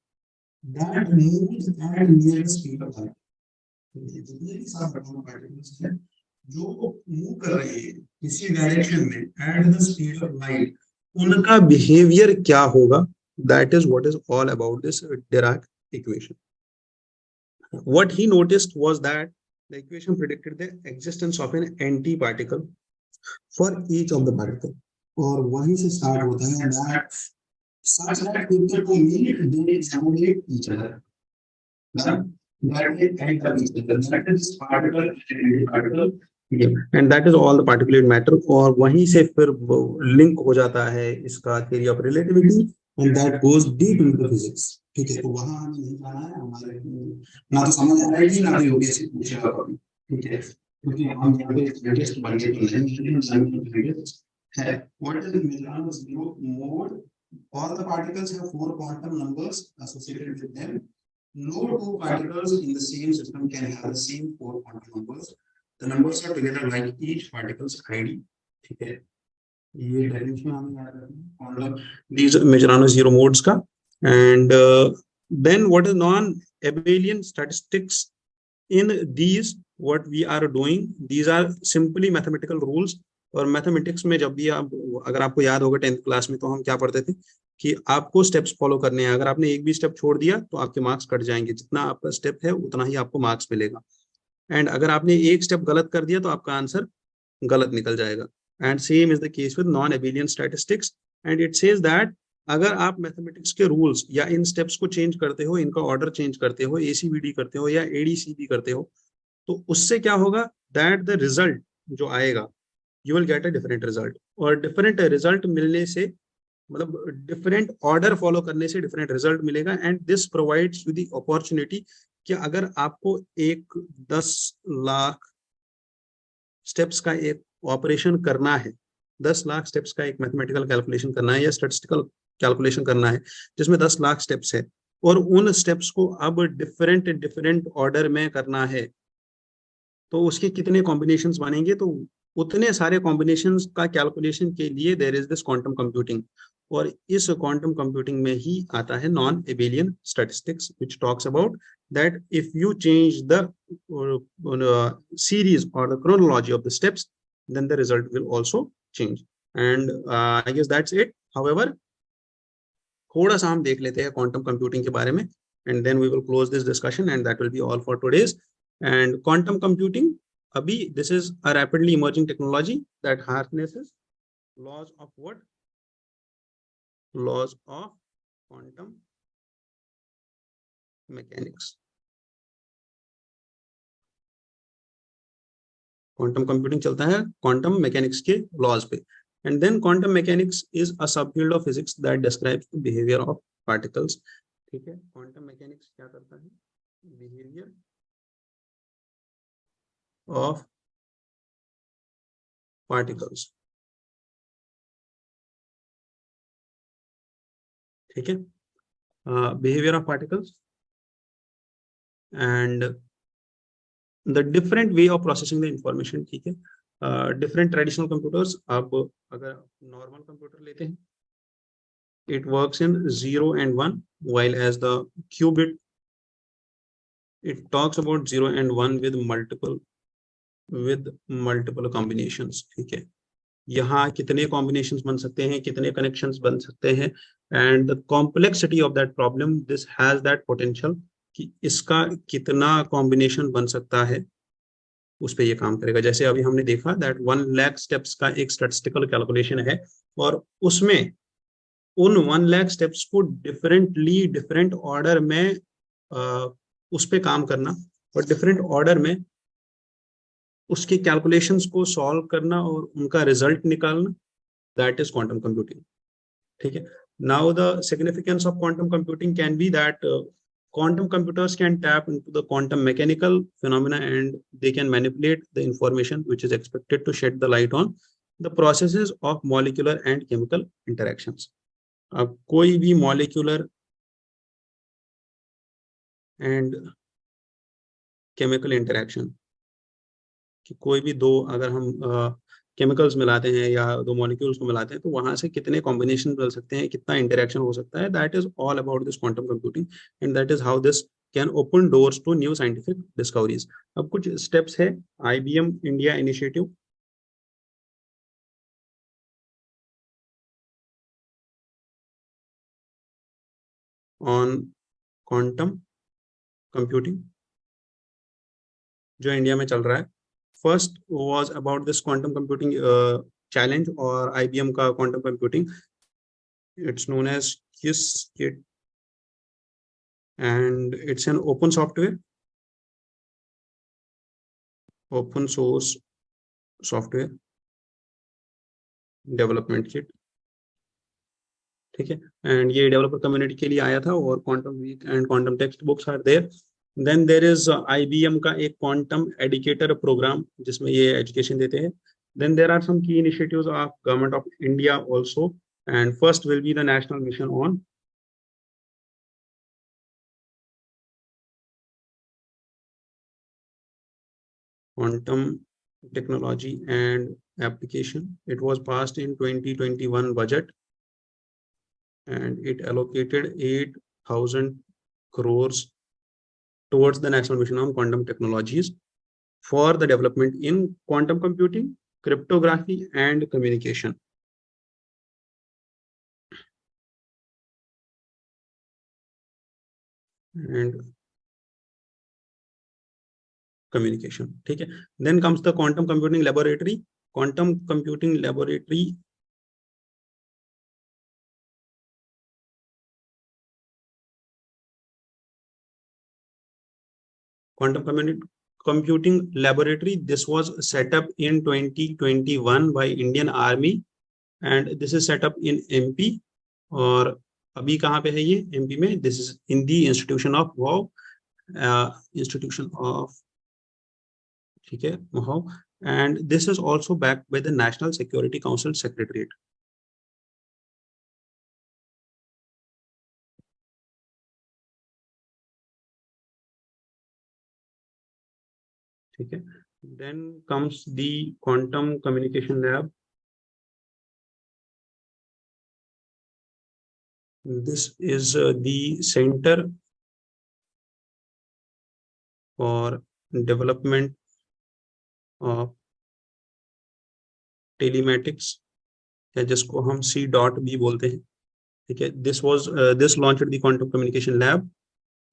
that move at near the speed of light. जितने भी subatomic particles हैं जो move कर रहे हैं किसी डायरेक्शन में at the speed of light, उनका बिहेवियर क्या होगा, that is what is all about this Dirac equation. What he noticed was that the equation predicted the existence of an anti-particle for each of the particle. और वहीं से start होता है that such that if the two meet, they accommodate each other. That they enter each other. That is particle and anti-particle. And that is all the particulate matter, और वहीं से फिर link हो जाता है इसका theory of relativity, and that goes deep into the physics. ठीक है, तो वहां हमें नहीं जाना है, हमारे ना तो समझ आ रहा है ना तो यूपीएससी पूछेगा कभी। ठीक है, क्योंकि हम यहाँ पे लेटेस्ट बन के तो नहीं है। What is Majorano's zero mode? All the particles have four quantum numbers associated with them. No two particles in the same system can have the same four quantum numbers. The numbers are together like each particle's ID. ठीक है, ये definition हमें याद रखना मतलब these Majorano zero modes का। And then what is non-abelian statistics? In these what we are doing, these are simply mathematical rules। और mathematics में जब भी आप, अगर आपको याद होगा 10th क्लास में, तो हम क्या पढ़ते थे कि आपको स्टेप्स फॉलो करने हैं। अगर आपने एक भी स्टेप छोड़ दिया तो आपके मार्क्स कट जाएंगे, जितना आपका स्टेप है उतना ही आपको मार्क्स मिलेगा। एंड अगर आपने एक स्टेप गलत कर दिया तो आपका आंसर गलत निकल जाएगा। And same is the case with non एबिलियन statistics. And it says that अगर आप मैथमेटिक्स के रूल्स या इन स्टेप्स को चेंज करते हो, इनका ऑर्डर चेंज करते हो, एसीबीडी करते हो या एडीसीबी करते हो, तो उससे क्या होगा, दैट द रिजल्ट जो आएगा, you will get a different result. और डिफरेंट रिजल्ट मिलने से मतलब डिफरेंट ऑर्डर फॉलो करने से डिफरेंट रिजल्ट मिलेगा। And this provides you the opportunity कि अगर आपको एक 10 लाख स्टेप्स का एक ऑपरेशन करना है, 10 लाख स्टेप्स का एक मैथमेटिकल कैलकुलेशन करना है या स्टैटिस्टिकल कैलकुलेशन करना है जिसमें 10 लाख स्टेप्स है, और उन स्टेप्स को अब डिफरेंट डिफरेंट ऑर्डर में करना है, तो उसके कितने कॉम्बिनेशंस बनेंगे, तो उतने सारे कॉम्बिनेशंस का कैलकुलेशन के लिए there is this quantum computing. और इस क्वांटम कंप्यूटिंग में ही आता है non abelian statistics, which talks about that if you change the series or the chronology of the steps, then the result will also change. And I guess that's it. However, थोड़ा सा हम देख लेते हैं क्वांटम कंप्यूटिंग के बारे में, and then we will close this discussion and that will be all for today's. And quantum computing, abhi this is a rapidly emerging technology that harnesses laws of what? Laws of quantum mechanics. Quantum computing चलता है quantum mechanics के laws पे। And then quantum mechanics is a subfield of physics that describes the behaviour of particles. ठीक है, quantum mechanics क्या करता है, behaviour of particles. ठीक है, behaviour of particles and the different way of processing the information. ठीक है, different traditional computers, आप अगर नॉर्मल कंप्यूटर लेते हैं, it works in 0 and 1, while as the qubit it talks about 0 and 1 with multiple combinations। ठीक है, यहाँ कितने कॉम्बिनेशंस बन सकते हैं, कितने कनेक्शंस बन सकते हैं, and the complexity of that problem, this has that potential कि इसका कितना कॉम्बिनेशन बन सकता है, उस पर ये काम करेगा। जैसे अभी हमने देखा दैट 1 लाख स्टेप्स का एक स्टैटिस्टिकल कैलकुलेशन है, और उसमें उन 1 लाख स्टेप्स को डिफरेंटली डिफरेंट ऑर्डर में उस पर काम करना, और डिफरेंट ऑर्डर में उसके कैलकुलेशंस को सॉल्व करना और उनका रिजल्ट निकालना, दैट इज क्वांटम कंप्यूटिंग। ठीक है, now the significance of quantum computing can be that quantum computers can tap into the quantum mechanical phenomena and they can manipulate the information which is expected to shed the light on the processes of molecular and chemical interactions। अब कोई भी molecular and chemical interaction कि कोई भी दो, अगर हम chemicals मिलाते हैं या दो मॉलिक्यूल्स को मिलाते हैं, तो वहां से कितने कॉम्बिनेशन मिल सकते हैं, कितना इंटरेक्शन हो सकता है, that is all about this quantum computing and that is how this can open doors to new scientific discoveries. अब कुछ स्टेप्स है IBM India initiative on quantum computing. जो इंडिया में चल रहा है। First was about this quantum computing challenge और IBM का quantum computing, it's known as kit, and it's an open software, open source software development kit, ठीक है। And ये डेवलपर कम्युनिटी के लिए आया था, और quantum week and quantum text books are there. Then there is IBM का एक क्वांटम एडुकेटर प्रोग्राम जिसमें ये एजुकेशन देते हैं। देन देर आर सम की initiatives of government of India also, and first will be the national mission on quantum technology and application. It was passed in 2021 budget, and it allocated 8,000 crores towards the national mission on quantum technologies for the development in quantum computing, cryptography, and communication. And communication, ठीक है। Then comes the quantum computing laboratory. Quantum computing laboratory quantum computing laboratory, this was set up in 2021 by Indian Army, and this is set up in MP. और अभी कहाँ पे है ये MP में? This is in the institution of wow, institution of, ठीक है, wow, and this is also backed by the National Security Council Secretariat. ठीक है। Then comes the quantum communication lab. This is the center for development of telematics, या जिसको हम C dot भी बोलते हैं, ठीक है। This launched the quantum communication lab,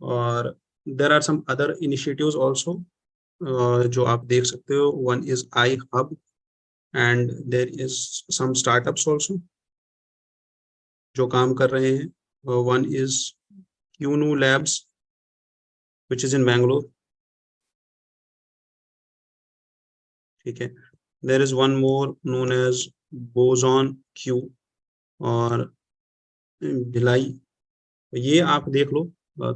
और there are some other initiatives also जो आप देख सकते हो। One is I hub, and there is some startups also जो काम कर रहे हैं। One is QNu labs which is in Bangalore, ठीक है। There is one more known as Boson Q और भिलाई। ये आप देख लो,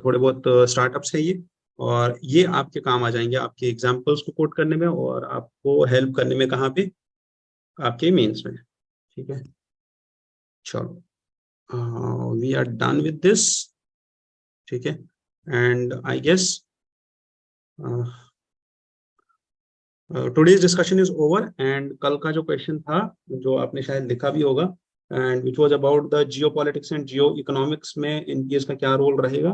थोड़े बहुत स्टार्टअप्स है ये, और ये आपके काम आ जाएंगे आपके एग्जाम्पल्स को कोट करने में और आपको हेल्प करने में, कहाँ पे? आपके मेंस में, ठीक है। चलो, we are done with this, ठीक है। And I guess today's discussion is over. And कल का जो क्वेश्चन था, जो आपने शायद लिखा भी होगा, and which was about the Jio politics and Jio economics में इनकेस का क्या रोल रहेगा।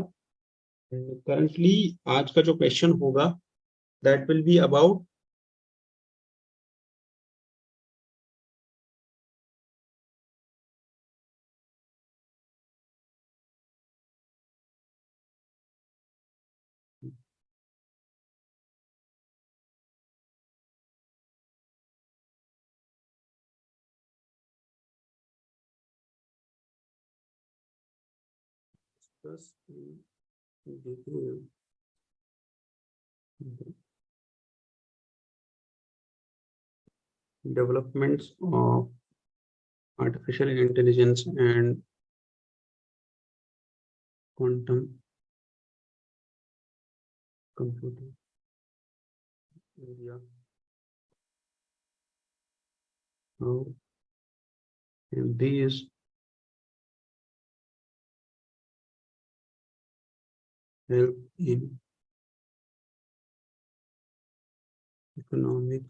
करंटली आज का जो क्वेश्चन होगा, that will be about developments of artificial intelligence and quantum computing in India. How can these help in economic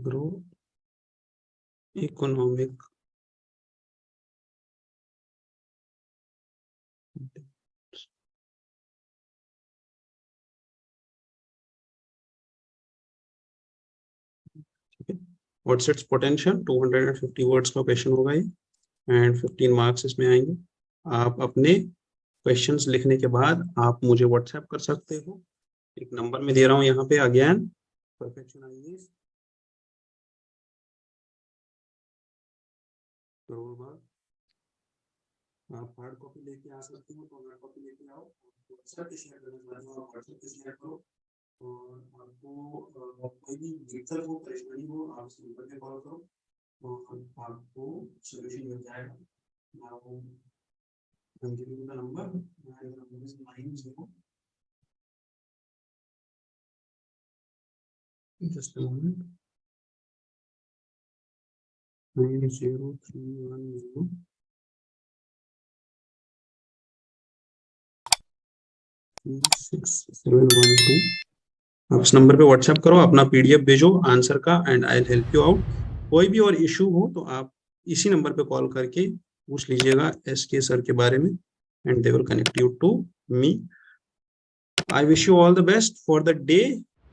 grow economic what's it's potential, 250 words का question होगा ये एंड 15 मार्क्स इसमें आएंगे। आप अपने क्वेश्चंस लिखने के बाद आप मुझे व्हाट्सएप कर सकते हो, एक नंबर में दे रहा हूँ यहाँ पे अगेन, परफेक्शन आईएएस करोड़ बार। आप हार्ड कॉपी लेके आ सकते हो तो हार्ड कॉपी लेके आओ, व्हाट्सएप पे शेयर करना चाहते हो आप व्हाट्सएप पे शेयर करो, और आपको कोई भी दिक्कत हो परेशानी हो आप इस नंबर पे कॉल करो और आपको सोल्यूशन मिल जाएगा। Now, I'm giving you the number, and the number is 90. Just a moment. 90310 3712। आप इस नंबर पे व्हाट्सएप करो, अपना पीडीएफ भेजो आंसर का and I will help you out. कोई भी और इशू हो तो आप इसी नंबर पे कॉल करके पूछ लीजिएगा एसके सर के बारे में and they will connect you to me. I wish you all the best for the day.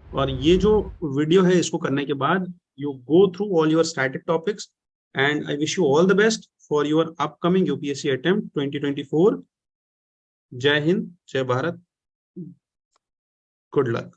और ये जो वीडियो है इसको करने के बाद you go through all your static topics and I wish you all the best for your upcoming UPSC attempt 2024। जय हिंद, जय भारत, गुड लक।